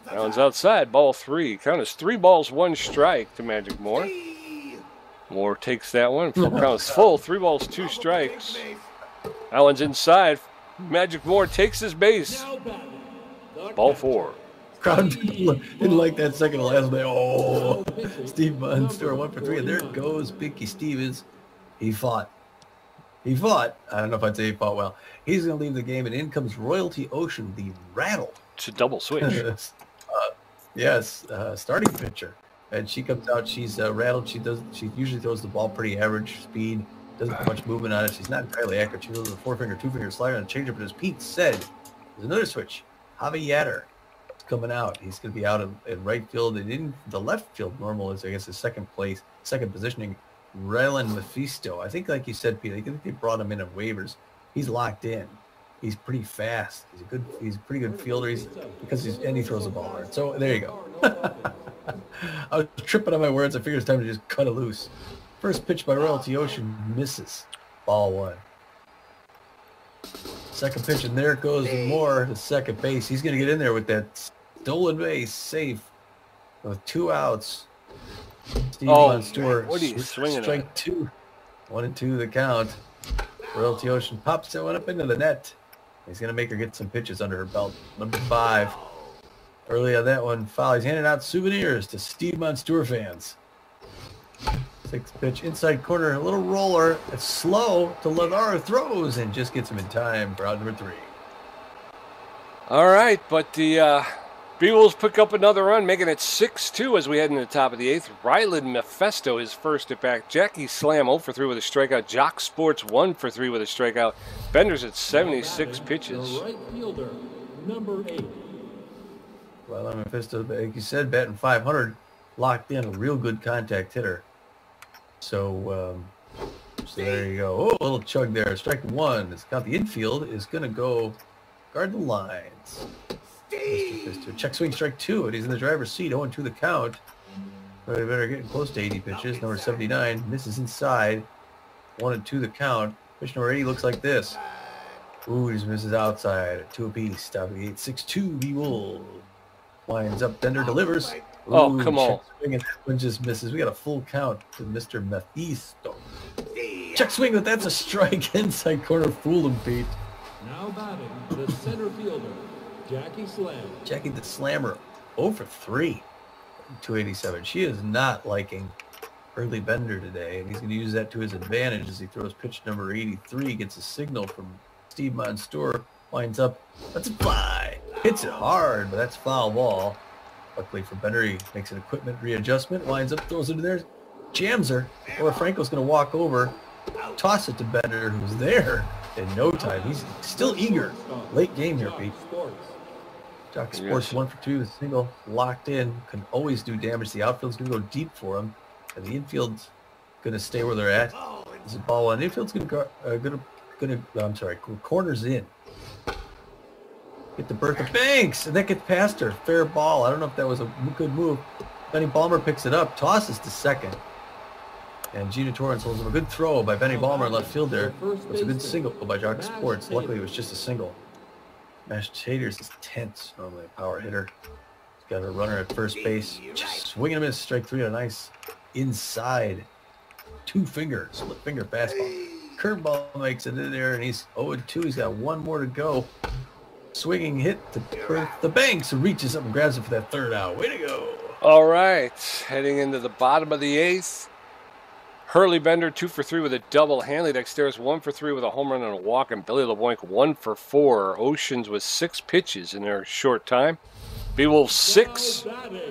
That one's outside. Ball 3. Count is 3 balls, 1 strike to Magic Moore. Moore takes that one. Full count is full. 3 balls, 2 strikes. That one's inside. Magic Moore takes his base. Ball 4. Crowd didn't like that second to last day. Oh, Steve Munster 1 for 3. And there goes Binky Stevens. He fought. I don't know if I'd say he fought well. He's going to leave the game, and in comes Royalty Ocean, the rattle. It's a double switch. Yes, starting pitcher. And she comes out. She's rattled. She usually throws the ball pretty average speed. Doesn't have much movement on it. She's not entirely accurate. She throws a 4-finger, 2-finger slider on a changeup. But as Pete said, there's another switch. Javi Yatter is coming out. He's going to be out in right field. And in the left field, normal is, I guess, his second positioning. Rylan Mephisto. I think, like you said, Pete, I think they brought him in on waivers. He's locked in. He's pretty fast. He's a pretty good fielder. He throws the ball hard. So there you go. I was tripping on my words. I figured it's time to just cut it loose. First pitch by Royalty Ocean misses. Ball 1. Second pitch, and there goes Moore to second base. He's going to get in there with that stolen base, safe, with 2 outs. Steve Munster, what are you swinging strike at? 2. 1-2 the count. Royalty Ocean pops that one up into the net. He's going to make her get some pitches under her belt. Number 5. Early on that one, foul. He's handing out souvenirs to Steve Munster fans. 6th pitch, inside corner, a little roller. It's slow to Ladara, throws and just gets him in time for out number 3. All right, but the B-Wolves pick up another run, making it 6-2 as we head into the top of the 8th. Rylan Mephisto, his first at bat. Jackie Slam 0 for 3 with a strikeout. Jock Sports 1 for 3 with a strikeout. Bender's at 76 pitches. The right fielder, number 8. Rylan Mephisto, like you said, batting 500, locked in, a real good contact hitter. So there you go. Oh, a little chug there. Strike 1. It's got the infield is going to go guard the lines. Mr. Fister. Check swing, strike 2, and he's in the driver's seat. 0-2 the count. Harley Bender getting close to 80 pitches. Number 79 misses inside. 1-2 the count. Pitch number 80 looks like this. Ooh, he just misses outside. 2 apiece. Top of the 8. 6-2 B-Wolves. Winds up. Bender delivers. Ooh, oh, come on. Swing, and that one just misses. We got a full count to Mr. Mephisto. Check swing, but that's a strike. Inside corner. Fooled him, Pete. Now batting, the center fielder, Jackie Slam. Jackie the Slammer, 0 for 3, 287. She is not liking Harley Bender today, and he's going to use that to his advantage as he throws pitch number 83, gets a signal from Steve Munster, winds up, lets it fly, hits it hard, but that's foul ball. Luckily for Bender, he makes an equipment readjustment, winds up, throws it in there, jams her, or Franco's going to walk over, toss it to Bender, who's there in no time. He's still eager. Late game here, Pete. Jock Sports 1 for 2 with a single, locked in, can always do damage. The outfield's going to go deep for him, and the infield's going to stay where they're at. This is ball one. The infield's going to corners in. Get to Bertha Banks, and that gets past her. Fair ball. I don't know if that was a good move. Benny Ballmer picks it up, tosses to second. And Gina Torrence holds him a good throw by Benny Ballmer in left field there. It's a good single by Jock Sports. Luckily, it was just a single. Mashed Taters is tense, normally a power hitter. He's got a runner at first base. Just swinging him in strike 3 on a nice inside 2-finger, split finger fastball. Curveball makes it in there, and he's 0-2. He's got 1 more to go. Swinging hit to the Banks, who reaches up and grabs it for that 3rd out. Way to go. All right, heading into the bottom of the 8th. Harley Bender 2 for 3 with a double. Hanley Dexterous 1 for 3 with a home run and a walk. And Billy LeBoink 1 for 4. Oceans with 6 pitches in their short time. B-Wolves 6.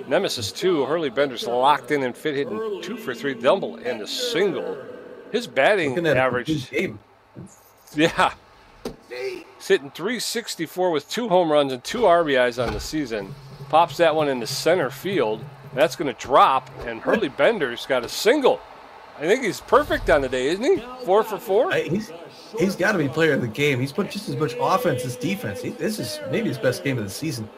Nemesis 2. Hurley Bender's locked in and fit, hitting 2 for 3. Double and a single. His batting average. Yeah. He's hitting .364 with 2 home runs and 2 RBIs on the season. Pops that one into center field. That's going to drop, and Hurley Bender's got a single. I think he's perfect on the day, isn't he? 4 for 4? He's got to be player of the game. He's put just as much offense as defense. This is maybe his best game of the season,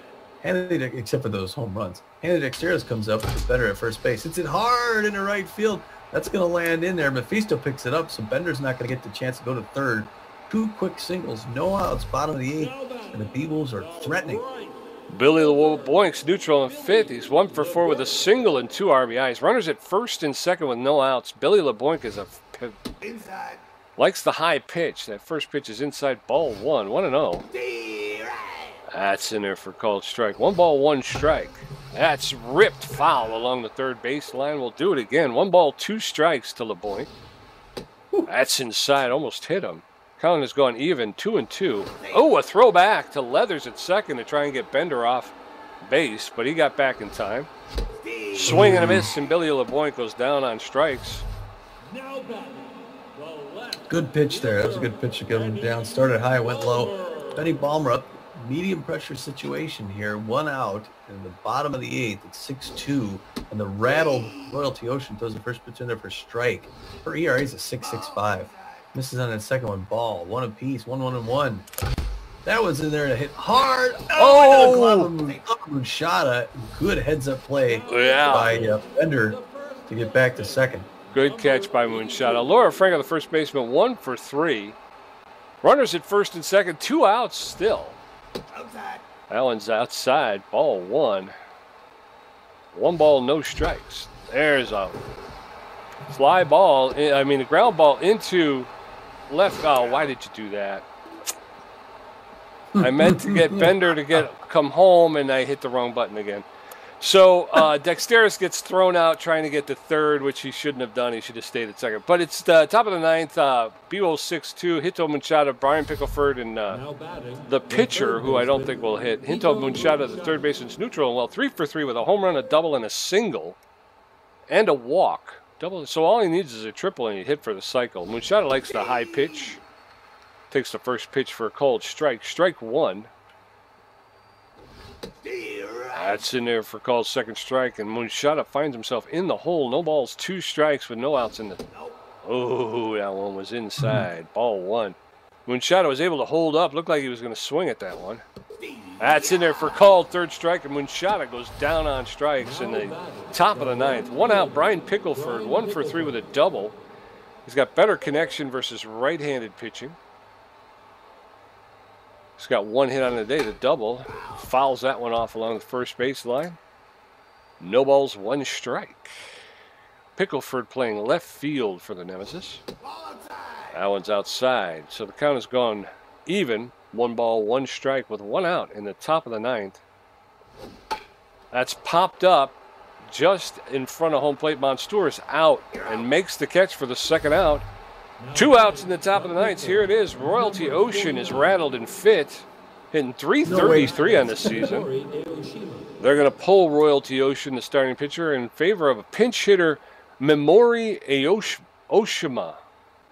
except for those home runs. Hanley Dexterous comes up with better at first base. It's it hard into right field. That's going to land in there. Mephisto picks it up, so Bender's not going to get the chance to go to third. 2 quick singles, no outs, bottom of the 8th, and the B-Wolves are threatening. Billy LeBoink's neutral and fifth. He's 1 for 4 with a single and 2 RBIs. Runners at first and second with no outs. Billy LeBoink is likes the high pitch. That first pitch is inside, ball 1. 1-0. That's in there for called strike. 1 ball, 1 strike. That's ripped foul along the third baseline. We'll do it again. 1 ball, 2 strikes to LeBoink. That's inside. Almost hit him. Count has gone even, 2-2. Oh, a throwback to Leathers at second to try and get Bender off base, but he got back in time. Swing and a miss, and Billy LeBoink goes down on strikes. Good pitch there. That was a good pitch to get him down. Started high, went low. Benny Ballmer up. Medium pressure situation here. 1 out in the bottom of the 8th. It's 6-2. And the rattled Royalty Ocean throws the first pitch in there for strike. Her ERA is a 6.65. Misses on that second one. Ball. 1 apiece. 1-1-1. That was in there to hit hard. Oh! Munchada. Good heads-up play by Bender to get back to second. Good catch by Munchada. Laura Franco, the first baseman, 1 for 3. Runners at first and second. 2 outs still. That one's outside. Ball 1. 1 ball, no strikes. There's a fly ball. A ground ball into left. Oh, why did you do that? I meant to get Bender to come home, and I hit the wrong button again. So Dexterous gets thrown out trying to get to third, which he shouldn't have done. He should have stayed at second. But it's the top of the 9th. B-Wolves 6-2. Hinto Munchada, Brian Pickleford, and the pitcher, who I don't think will hit. Hinto Munchada, the third baseman's neutral. And 3 for 3 with a home run, a double, and a single, and a walk. Double. So all he needs is a triple, and he hit for the cycle. Munchada likes the high pitch. Takes the first pitch for a called strike. Strike 1. That's in there for called second strike, and Munchada finds himself in the hole. No balls, 2 strikes with no outs in the. Oh, that one was inside. Ball 1. Munchada was able to hold up. Looked like he was going to swing at that one. That's in there for called third strike, and Munchada goes down on strikes in the top of the 9th. 1 out, Brian Pickleford, 1 for 3 with a double. He's got better connection versus right-handed pitching. He's got 1 hit on the day, the double. Fouls that one off along the first baseline. No balls, 1 strike. Pickleford playing left field for the Nemesis. That one's outside. So the count has gone even. 1 ball, 1 strike with 1 out in the top of the 9th. That's popped up just in front of home plate. Monstour is out and makes the catch for the second out. 2 outs in the top of the 9th. Here it is. Royalty Ocean is rattled and fit, hitting .333 on the season. They're going to pull Royalty Ocean, the starting pitcher, in favor of a pinch hitter, Memori Aoshima.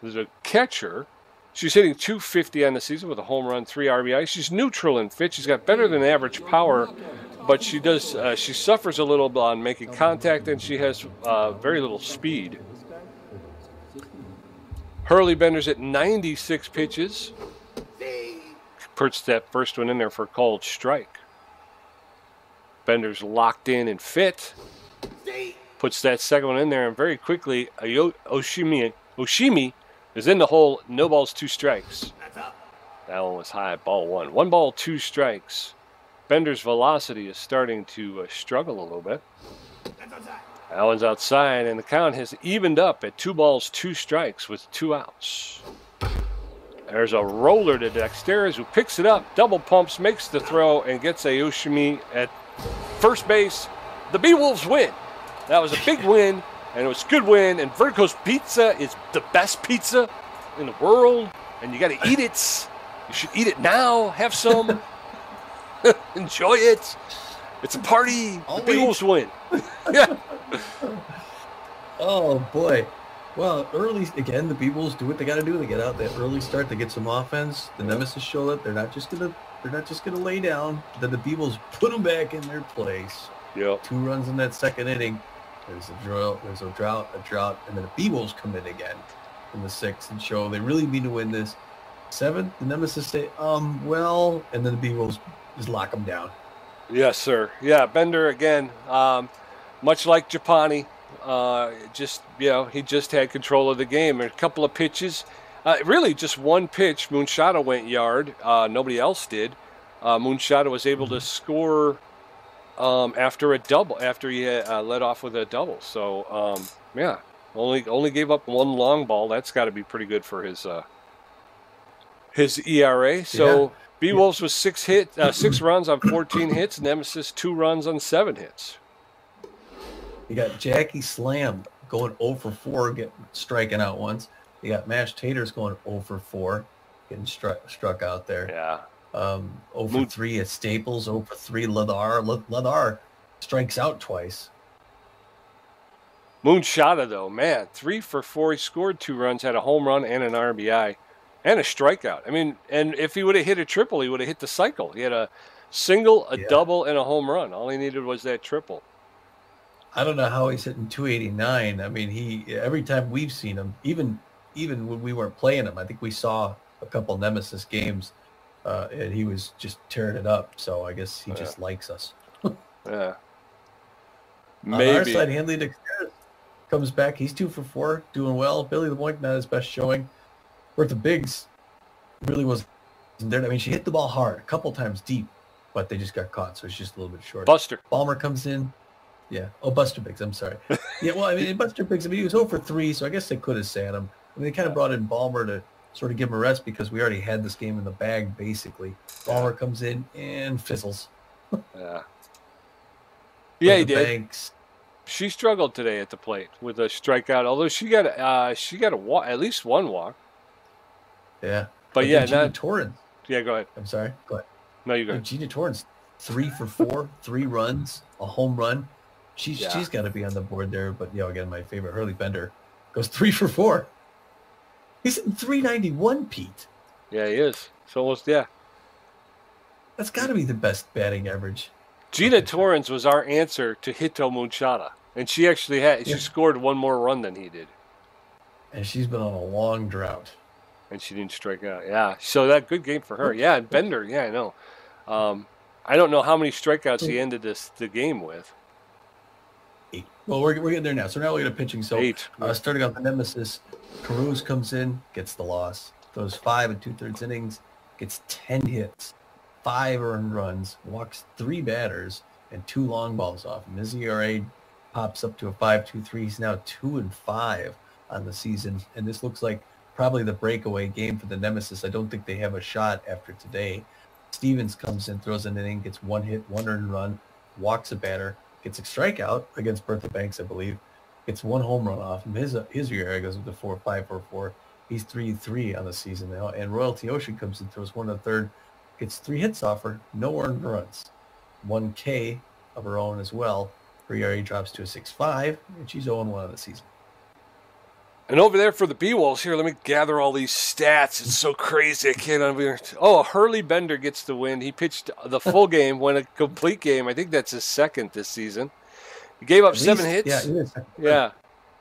There's a catcher. She's hitting .250 on the season with a home run, 3 RBI. She's neutral and fit. She's got better than average power, but she suffers a little on making contact, and she has very little speed. Hurley Bender's at 96 pitches. Puts that first one in there for a called strike. Bender's locked in and fit. Puts that second one in there, and very quickly, Oshimi is in the hole. No balls, 2 strikes. That one was high. Ball 1. 1 ball, 2 strikes. Bender's velocity is starting to struggle a little bit. That one's outside, and the count has evened up at 2 balls, 2 strikes with 2 outs. There's a roller to Dexterous, who picks it up, double pumps, makes the throw, and gets Aoshimi at first base. The B-Wolves win. That was a big win. And it was a good win. And Vertico's Pizza is the best pizza in the world. And you got to eat it. You should eat it now. Have some. Enjoy it. It's a party. The Beagles win. Yeah. Oh, boy. Well, early, again, the Beagles do what they got to do. They get out that early start. They get some offense. The Nemesis show up. They're not just gonna lay down. Then the Beagles put them back in their place. Yep. 2 runs in that second inning. There's a drought, and then the Beagles come in again in the 6th and show they really mean to win this. 7th, the Nemesis say, well, and then the Beagles just lock them down. Yes, sir. Yeah, Bender again, much like Japani, he just had control of the game. A couple of pitches, really just one pitch. Moonshada went yard. Nobody else did. Moonshada was able to score after a double, after he led off with a double. So, only gave up one long ball. That's got to be pretty good for his ERA. So B-Wolves was 6 runs on 14 hits. Nemesis 2 runs on 7 hits. You got Jackie Slam going 0 for 4, striking out once. You got Mashed Taters going 0 for 4, getting struck out there. Yeah. 0 for 3 at Staples, 0 for 3 Ladar strikes out twice. Moonshada, though, man, 3 for 4. He scored 2 runs, had a home run and an RBI and a strikeout. I mean, and if he would have hit a triple, he would have hit the cycle. He had a single, a double, and a home run. All he needed was that triple. I don't know how he's hitting 289. I mean, every time we've seen him, even when we weren't playing him, I think we saw a couple Nemesis games, and he was just tearing it up. So I guess he just likes us. Yeah. Maybe. On our side, Hanley Dexter comes back. He's 2 for 4, doing well. Billy LeMoyne, not his best showing. Bertha Biggs really wasn't there. I mean, she hit the ball hard a couple times deep, but they just got caught, so it's just a little bit short. Buster. Ballmer comes in. Yeah. Oh, Buster Biggs. I'm sorry. Yeah, well, I mean, Buster Biggs, he was 0 for 3, so I guess they could have sat him. I mean, they kind of brought in Ballmer to sort of give him a rest because we already had this game in the bag, basically. Ballmer comes in and fizzles. Yeah. Yeah, he did. Banks. She struggled today at the plate with a strikeout, although she got a walk, at least one walk. Yeah. But yeah, Gina Torrence. Yeah, go ahead. I'm sorry. Go ahead. No, you go ahead. Gina Torrence, 3 for 4, 3 runs, a home run. She's got to be on the board there. But, again, my favorite, Harley Bender, goes 3 for 4. He's hitting 391, Pete. Yeah, he is. It's almost, That's got to be the best batting average. Gina Torrence was our answer to Hito Moonshada. And she actually she scored one more run than he did. And she's been on a long drought. And she didn't strike out. Yeah, so that good game for her. Yeah, and Bender, I know. I don't know how many strikeouts he ended the game with. 8. Well, we're getting there now. So now we're going to pitching. So 8. Starting off the Nemesis, Caruso comes in, gets the loss. Throws 5 2/3 innings, gets 10 hits, 5 earned runs, walks 3 batters, and 2 long balls off. And his ERA pops up to a 5.23. He's now 2-5 on the season. And this looks like probably the breakaway game for the Nemesis. I don't think they have a shot after today. Stevens comes in, throws an inning, gets 1 hit, 1 earned run, walks a batter, gets a strikeout against Bertha Banks, I believe, gets 1 home run off him. His ERA goes up to 4.544. He's 3-3 on the season now. And Royalty Ocean comes in, throws 1 1/3, gets 3 hits off her, no earned runs, 1 K of her own as well. Her ERA drops to a 6.5, and she's 0-1 on the season. And over there for the B-Wolves, here, let me gather all these stats. It's so crazy. I can't. Oh, Harley Bender gets the win. He pitched the full game, won a complete game. I think that's his 2nd this season. He gave up 7 hits. Yeah, it is. Yeah.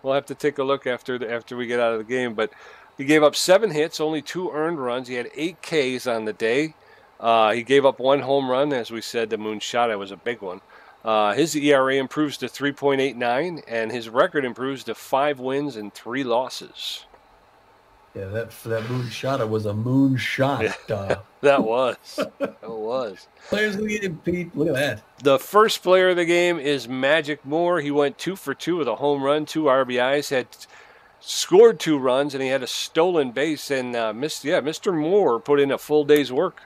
We'll have to take a look after we get out of the game. But he gave up 7 hits, only 2 earned runs. He had 8 Ks on the day. He gave up 1 home run. As we said, the Moonshada was a big one. His ERA improves to 3.89, and his record improves to 5 wins and 3 losses. Yeah, that Moonshada was a moonshot. That was. Players of the game, Pete. Look at that. The first player of the game is Magic Moore. He went 2 for 2 with a home run, 2 RBIs, had scored 2 runs, and he had a stolen base. And Mr. Moore put in a full day's work.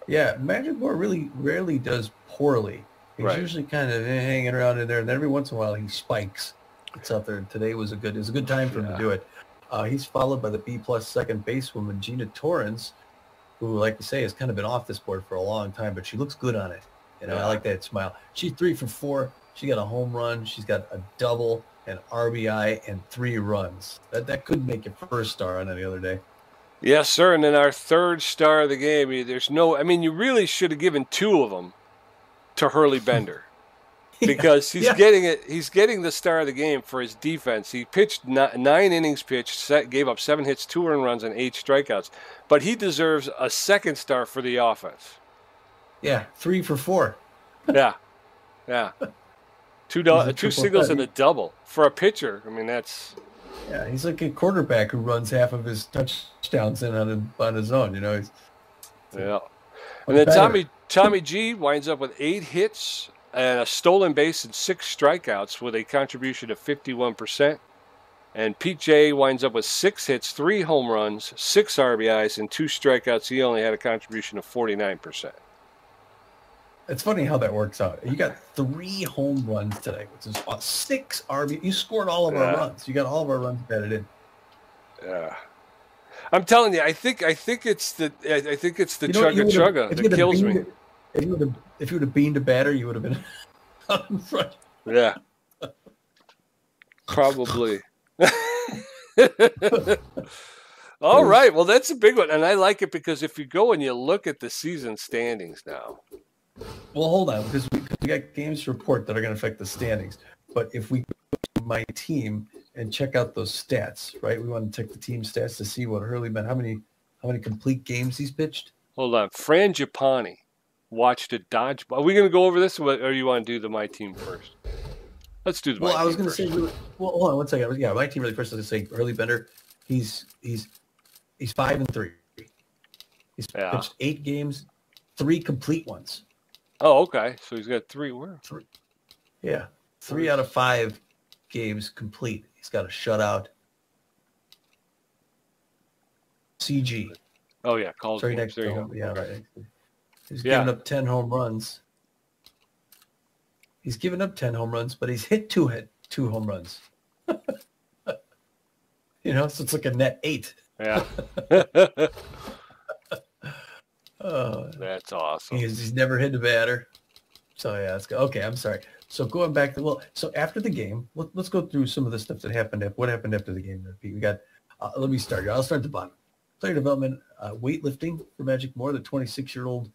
Yeah, Magic Moore really rarely does poorly. He's usually kind of hanging around in there, and every once in a while he spikes. It's out there. Today was a good time for him to do it. He's followed by the B-plus second basewoman, Gina Torrence, who, like you say, has kind of been off this board for a long time, but she looks good on it. You know, I like that smile. She's 3 for 4. She got a home run. She's got a double, an RBI, and 3 runs. That could make your first star on any other day. Yes, sir. And then our third star of the game, you really should have given 2 of them to Harley Bender. Because he's getting it. He's getting the star of the game for his defense. He pitched 9 innings pitched, gave up 7 hits, 2 earned runs, and 8 strikeouts. But he deserves a second star for the offense. Yeah, 3 for 4. Yeah. 2 singles and a double for a pitcher. I mean, that's. Yeah, he's like a quarterback who runs half of his touchdowns in on his own. You know. And then Tommy G winds up with 8 hits. And a stolen base and 6 strikeouts with a contribution of 51%. And Pete J winds up with 6 hits, 3 home runs, 6 RBIs, and 2 strikeouts. He only had a contribution of 49%. It's funny how that works out. You got 3 home runs today, which is 6 RBIs. You scored all of our runs. You got all of our runs batted in. Yeah. I'm telling you, I think it's the chugga that kills me. If you would have beamed a batter, you would have been out in front. Yeah. Probably. All right. Well, that's a big one. And I like it because if you go and you look at the season standings now. Well, hold on, because we got games to report that are going to affect the standings. But if we go to my team and check out those stats, right? We want to check the team stats to see what Harley meant. How many complete games he's pitched? Hold on. Frangipani watched a dodgeball. Are we going to go over this, or do you want to do the my team first? Let's do the my team. Well, I was going to say. Well, hold on one second. Yeah, my team really first. I was going to say Harley Bender. He's 5 and 3. He's pitched 8 games, 3 complete ones. Oh, okay. So he's got 3. Where? 3. Yeah, 3 out of 5 games complete. He's got a shutout. CG. Oh yeah, calls. Sorry, next. There you go. Yeah, right. He's given up 10 home runs. He's given up 10 home runs, but he's hit 2 home runs. So it's like a net 8. Yeah. Oh, that's awesome. He's never hit a batter. So yeah, let's go. Okay, I'm sorry. So going back to so after the game, let's go through some of the stuff that happened. What happened after the game? Pete? We got. Let me start here. I'll start at the bottom. Player development, weightlifting for Magic Moore, the 26-year-old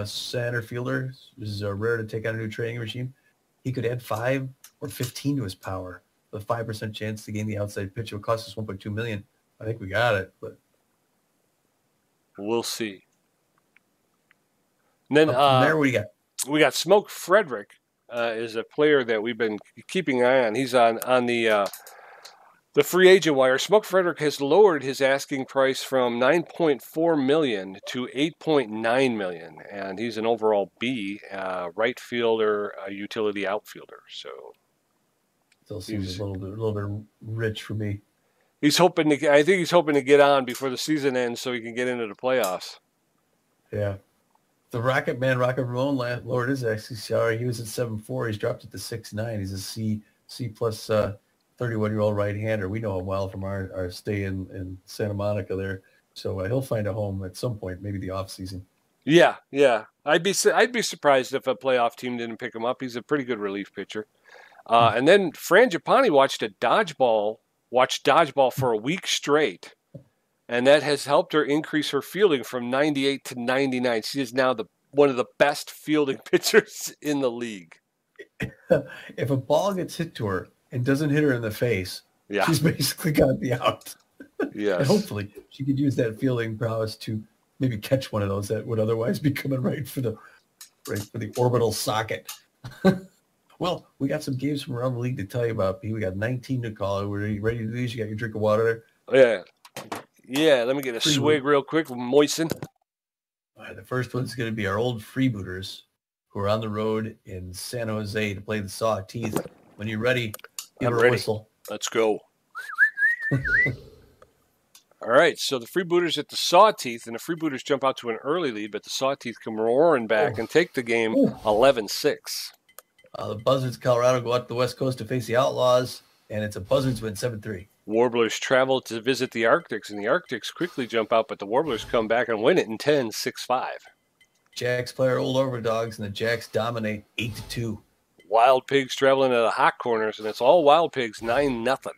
center fielder. Is rare to take on a new training regime. He could add 5 or 15 to his power with a 5% chance to gain the outside pitch. It would cost us $1.2 million. I think we got it, but we'll see. And then from there, what do you got? We got Smoke Frederick is a player that we've been keeping an eye on. He's on the free agent wire. Smoke Frederick has lowered his asking price from $9.4 million to $8.9 million, and he's an overall B, right fielder, utility outfielder. So still seems a little bit rich for me. I think he's hoping to get on before the season ends so he can get into the playoffs. Yeah. The Rocket Ramon lowered his asking salary. He was at 7.4. He's dropped it to 6.9. He's a C plus 31-year-old right-hander. We know him well from our stay in Santa Monica there. So he'll find a home at some point, maybe the off season. Yeah. I'd be surprised if a playoff team didn't pick him up. He's a pretty good relief pitcher. And then Frangipani watched dodgeball for a week straight, and that has helped her increase her fielding from 98 to 99. She is now one of the best fielding pitchers in the league. If a ball gets hit to her and doesn't hit her in the face, she's basically got to be out. Yes. And hopefully she could use that fielding prowess to maybe catch one of those that would otherwise be coming right for the orbital socket. Well, we got some games from around the league to tell you about. We got 19 to call. We're ready to do these. You got your drink of water there? Yeah. Let me get a swig real quick. Moisten. All right, the first one's going to be our old freebooters who are on the road in San Jose to play the Sawteeth. When you're ready, give her a whistle. Let's go. All right, so the Freebooters at the Sawteeth, and the Freebooters jump out to an early lead, but the Sawteeth come roaring back and take the game 11-6. The Buzzards, Colorado, go out to the West Coast to face the Outlaws. and it's a Buzzards win 7-3. Warblers travel to visit the Arctics, and the Arctics quickly jump out, but the Warblers come back and win it in 10, 6-5. Jacks play our old overdogs, and the Jacks dominate 8-2. Wild Pigs traveling to the Hot Corners, and it's all Wild Pigs, 9-0.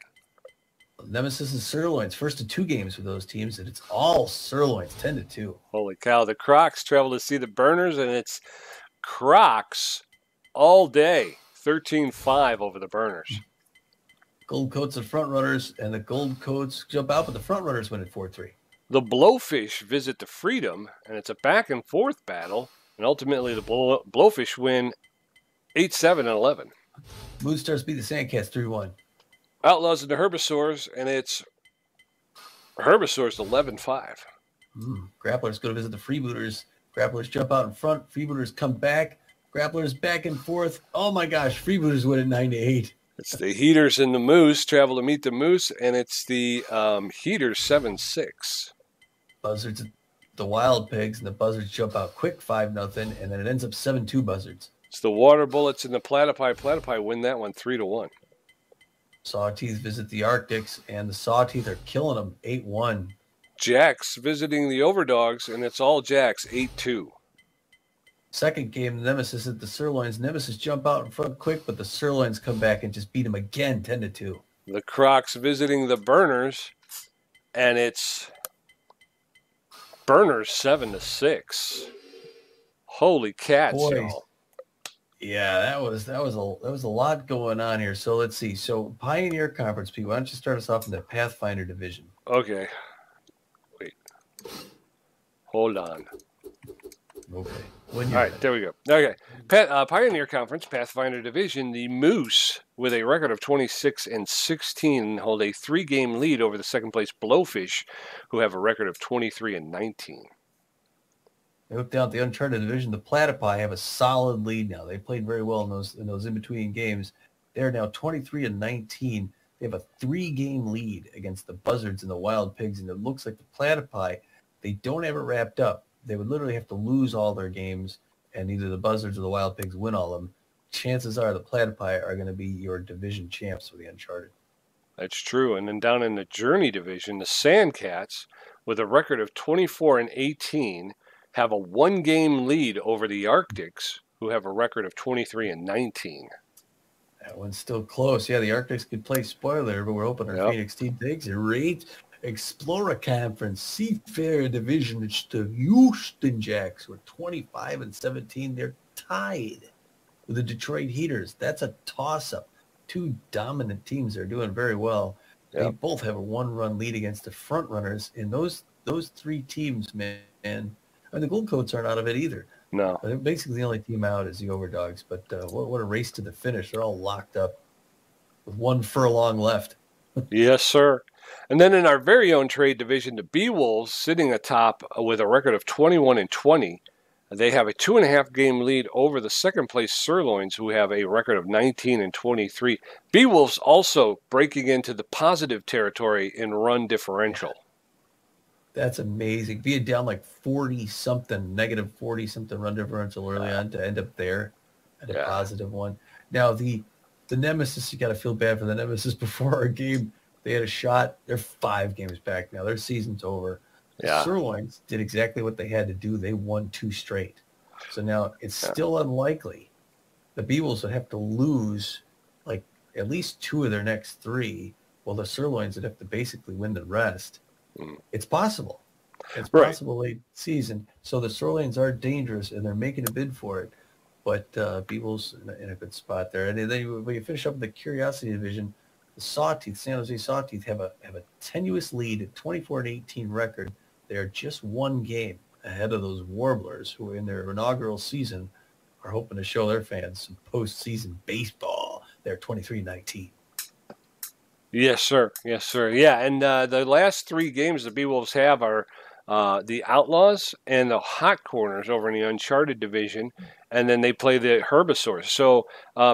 Nemesis and Sirloins, first of 2 games for those teams, and it's all Sirloins, 10-2. Holy cow. The Crocs travel to see the Burners, and it's Crocs all day, 13-5 over the Burners. Gold Coats and Front Runners, and the Gold Coats jump out, but the Front Runners win at 4-3. The Blowfish visit the Freedom, and it's a back-and-forth battle, and ultimately the Blowfish win 8-7 and 11. Moonstars beat the Sandcats 3-1. Outlaws and the Herbivores, and it's Herbivores 11-5. Grapplers go to visit the Freebooters. Grapplers jump out in front. Freebooters come back. Grapplers back and forth. Oh my gosh, Freebooters win at 9-8. It's the Heaters and the Moose travel to meet the Moose, and it's the Heaters 7-6. Buzzards, the Wild Pigs, and the Buzzards jump out quick 5-0, and then it ends up 7-2 Buzzards. It's the Water Bullets and the Platypi. Platypi win that one 3-1. Sawteeth visit the Arctics, and the Sawteeth are killing them 8-1. Jacks visiting the Overdogs, and it's all Jacks 8-2. Second game, Nemesis at the Sirloins. Nemesis jump out in front quick, but the Sirloins come back and just beat them again 10-2. The Crocs visiting the Burners, and it's Burners 7-6. Holy cats, y'all. Yeah, that was a lot going on here. So let's see. So Pioneer Conference, Pete, why don't you start us off in the Pathfinder division? Okay. Wait. Hold on. Okay. All right, there we go. Okay. Pioneer Conference, Pathfinder Division, the Moose, with a record of 26-16, hold a 3-game lead over the second-place Blowfish, who have a record of 23-19. I look down at the Uncharted division. The Platypi have a solid lead now. They played very well in those in-between games. They're now 23-19. They have a 3-game lead against the Buzzards and the Wild Pigs, and it looks like the Platypi, they don't have it wrapped up. They would literally have to lose all their games, and either the Buzzards or the Wild Pigs win all of them. Chances are the Platypi are going to be your division champs for the Uncharted. That's true. And then down in the Journey division, the Sandcats, with a record of 24-18, have a 1-game lead over the Arctics, who have a record of 23-19. That one's still close. Yeah, the Arctics could play spoiler, but we're hoping our Phoenix team takes it. Rate Explorer Conference Seafarer Division. It's the Houston Jacks. We're 25-17. They're tied with the Detroit Heaters. That's a toss-up. 2 dominant teams are doing very well. They both have a 1-run lead against the front runners. And those 3 teams, man. I mean, the Gold Coats aren't out of it either. No. Basically, the only team out is the Overdogs. But what a race to the finish. They're all locked up with 1 furlong left. Yes, sir. And then in our very own trade division, the Beewolves sitting atop with a record of 21-20. They have a 2.5-game lead over the second-place Sirloins, who have a record of 19-23. Beewolves also breaking into the positive territory in run differential. That's amazing. Being down like 40-something, negative 40-something run differential early on to end up there at a positive one. Now, the Nemesis, you got to feel bad for the Nemesis before our game. They had a shot. They're 5 games back now. Their season's over. The Sirloins did exactly what they had to do. They won 2 straight. So now it's still unlikely. The Beewolves would have to lose like at least 2 of their next 3, while the Sirloins would have to basically win the rest. It's possible. It's possible late season. So the Sirloins are dangerous, and they're making a bid for it. But Beewolves in a good spot there. And then when you finish up in the Curiosity division, the Sawteeth, San Jose Sawteeth, have a tenuous lead at 24-18 record. They are just 1 game ahead of those Warblers, who in their inaugural season are hoping to show their fans some postseason baseball. They're 23-19. Yes, sir. Yes, sir. Yeah, and the last 3 games the Beewolves have are the Outlaws and the Hot Corners over in the Uncharted division, and then they play the Herbivores. So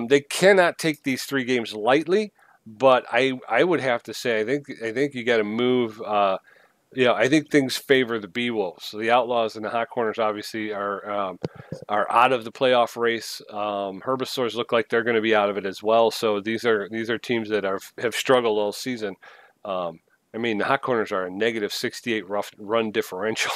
they cannot take these 3 games lightly, but I would have to say I think you got to move I think things favor the B Wolves. So the Outlaws and the Hot Corners obviously are out of the playoff race. Herbivores look like they're going to be out of it as well. So these are teams that have struggled all season. The Hot Corners are a negative 68 run differential.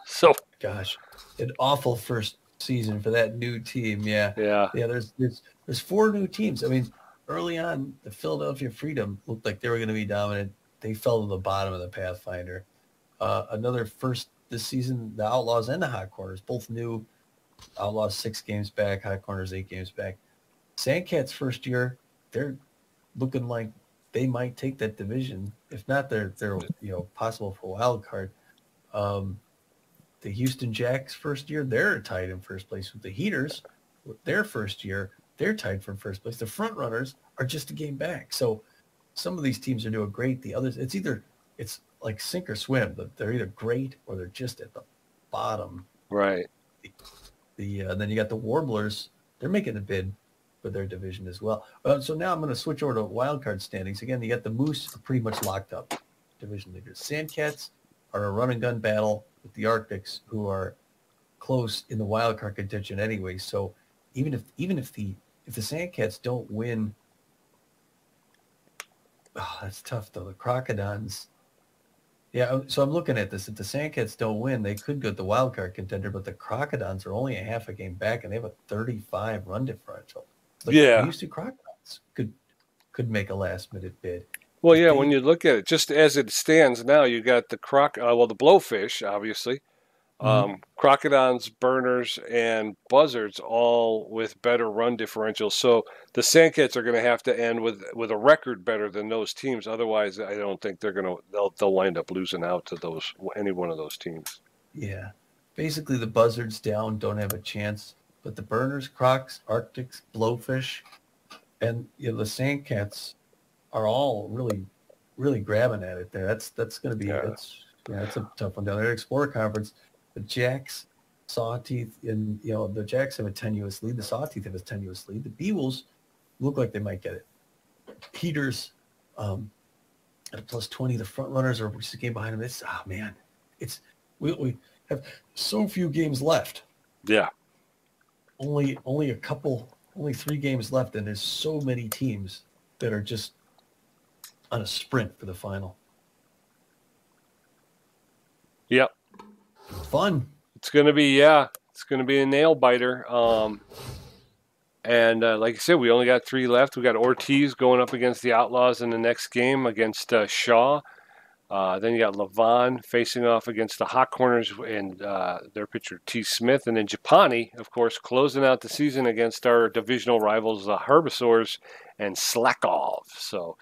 So gosh, an awful first season for that new team. Yeah. Yeah. There's 4 new teams. I mean, early on, the Philadelphia Freedom looked like they were going to be dominant. They fell to the bottom of the Pathfinder. Another first this season, the Outlaws and the Hot Corners, both new. Outlaws 6 games back, Hot Corners 8 games back. Sandcats first year, they're looking like they might take that division. If not, they're possible for a wild card. The Houston Jacks first year, they're tied in first place with the Heaters. Their first year, they're tied for first place. The front runners are just a game back. So some of these teams are doing great. The others, it's like sink or swim. They're either great or they're just at the bottom. Right. Then you got the Warblers. They're making a bid for their division as well. So now I'm going to switch over to wild card standings. Again, you got the Moose are pretty much locked up, division leaders. Sandcats are a run and gun battle with the Arctics, who are close in the wild card contention anyway. So even if the Sandcats don't win, that's tough though. The Crocodons. Yeah, so I'm looking at this. If the Sandcats don't win, they could go to the wild card contender, but the Crocodons are only a half a game back, and they have a 35 run differential. The Houston Crocodons could make a last minute bid. Well, yeah, when you look at it, just as it stands now, you got the the Blowfish, obviously, Crocodons, Burners, and Buzzards, all with better run differentials. So the Sandcats are going to have to end with a record better than those teams. Otherwise, I don't think they'll wind up losing out to any one of those teams. Yeah, basically the Buzzards down don't have a chance, but the Burners, Crocs, Arctics, Blowfish, and the Sandcats are all really, really grabbing at it there. That's going to be that's a tough one down there. Explorer Conference, the Jacks, Sawteeth, and the Jacks have a tenuous lead. The Sawteeth have a tenuous lead. The Beewolves look like they might get it. Heaters at a plus 20. The front runners are just a game behind them. We have so few games left. Yeah. Only 3 games left, and there's so many teams that are just on a sprint for the final. Yep. Fun. It's going to be a nail biter. And like I said, we only got 3 left. We got Ortiz going up against the Outlaws in the next game against Shaw. Then you got Levon facing off against the Hot Corners and their pitcher T. Smith. And then Japani, of course, closing out the season against our divisional rivals, the Herbivores and Slackov. So,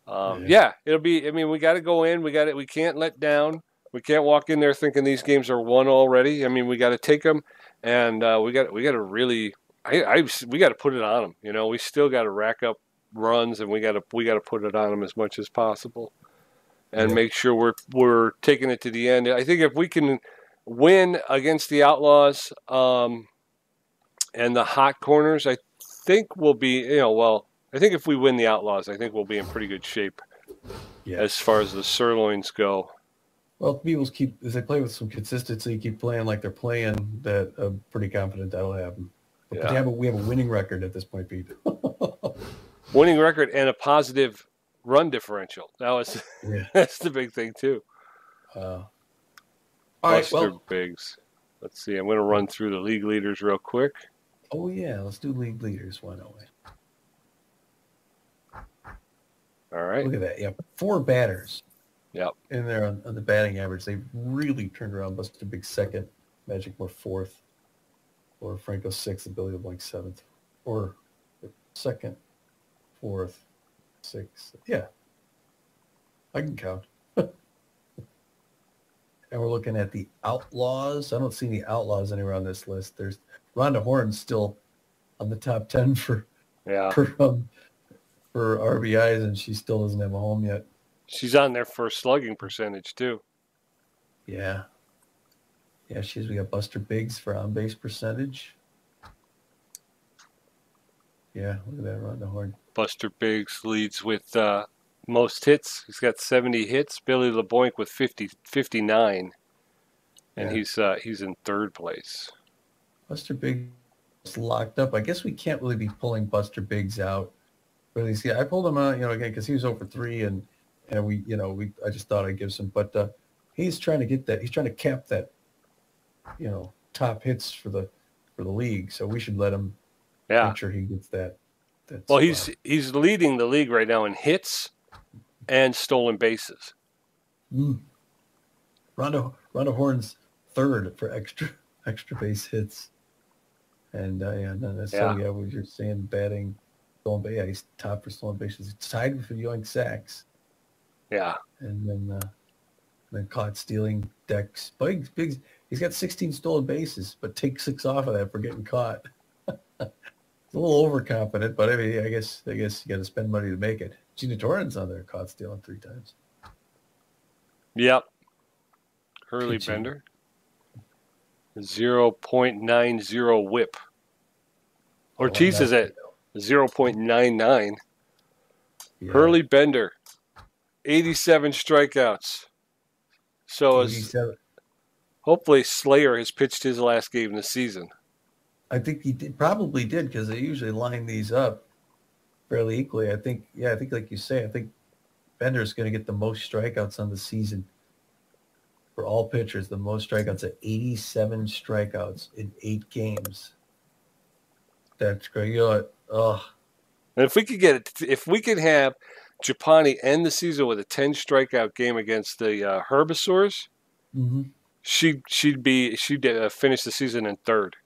it'll be. I mean, we got to go in. We can't let down. We can't walk in there thinking these games are won already. I mean, we got to take them, and we got to really. We got to put it on them. We still got to rack up runs, and we got to put it on them as much as possible, and make sure we're taking it to the end. I think if we can win against the Outlaws and the Hot Corners, I think we'll be. I think if we win the Outlaws, I think we'll be in pretty good shape as far as the sirloins go. Well, if Beagles if they play with some consistency, keep playing like they're playing, that I'm pretty confident that'll happen. But we have a winning record at this point, Pete. Winning record and a positive run differential. That's the big thing too. All right, Biggs. Let's see. I'm going to run through the league leaders real quick. Oh yeah, let's do league leaders. Why don't we? All right. Look at that. Yeah, 4 batters. Yep. In there on the batting average, they really turned around. Buster Biggs 2nd, Magic Moore 4th, or Franco 6th, and Billy LeBlanc 7th, or 2nd, 4th, 6th. Yeah, I can count. And we're looking at the Outlaws. I don't see any Outlaws anywhere on this list. There's Rhonda Horn's still on the top 10 for RBIs, and she still doesn't have a home yet. She's on there for slugging percentage too. Yeah. Yeah, we got Buster Biggs for on-base percentage. Yeah, look at that, Rhonda Horn. Buster Biggs leads with most hits. He's got 70 hits. Billy LeBoink with 59, and he's in third place. Buster Biggs locked up. I guess we can't really be pulling Buster Biggs out. Really, see, I pulled him out, again, because he was over 3, and I just thought I'd give some, but he's trying to get that. He's trying to cap that, top hits for the league. So we should let him make sure he gets that. Well, spot. he's leading the league right now in hits and stolen bases. Rondo Horn's third for extra base hits. And what you're saying, batting, stolen base. Yeah, he's top for stolen bases. He's tied with Yoink sacks. Yeah. And then caught stealing decks. Biggs, he's got 16 stolen bases, but take 6 off of that for getting caught. It's a little overconfident, but I mean, I guess you got to spend money to make it. Gina Torrence on there caught stealing 3 times. Yep. Harley Bender. 0.90 whip. Ortiz is at 0.99. Yeah. Harley Bender, 87 strikeouts. So hopefully Slayer has pitched his last game of the season. I think he probably did, because they usually line these up fairly equally. I think like you say, I think Bender's going to get the most strikeouts on the season. For all pitchers, the most strikeouts at 87 strikeouts in 8 games. That's great. And if we could have Japani end the season with a 10 strikeout game against the Herbivores, she'd finish the season in third.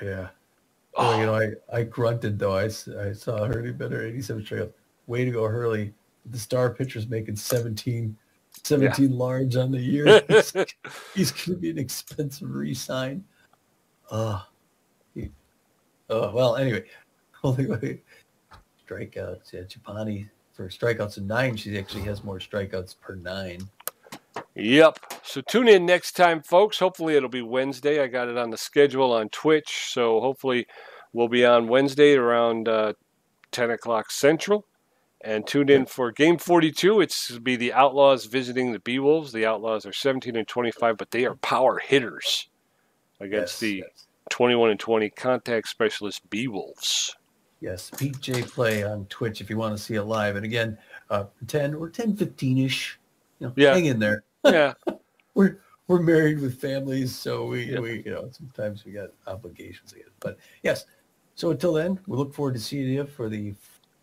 Yeah. I grunted though. I saw Harley Bender 87 strikeouts. Way to go, Hurley. The star pitcher's making 17 large on the year. He's going to be an expensive re-sign. Well, anyway, strikeouts. Yeah, Japani for strikeouts in 9, she actually has more strikeouts per 9. Yep. So tune in next time, folks. Hopefully it'll be Wednesday. I got it on the schedule on Twitch, so hopefully we'll be on Wednesday around 10 o'clock Central. And tune in for Game 42. It's be the Outlaws visiting the B-Wolves. The Outlaws are 17-25, but they are power hitters against the 21-20 contact specialist B-Wolves. Yes, Pete J Play on Twitch if you want to see it live. And again, 10:15-ish. Hang in there. Yeah. We're married with families, so we sometimes we got obligations again. But yes, so until then, we look forward to seeing you for the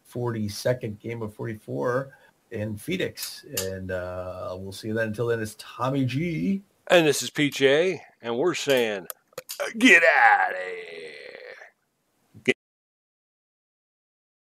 42nd game of 44 in Phoenix, and we'll see you then. Until then, it's Tommy G. And this is PJ, and we're saying, get out of here.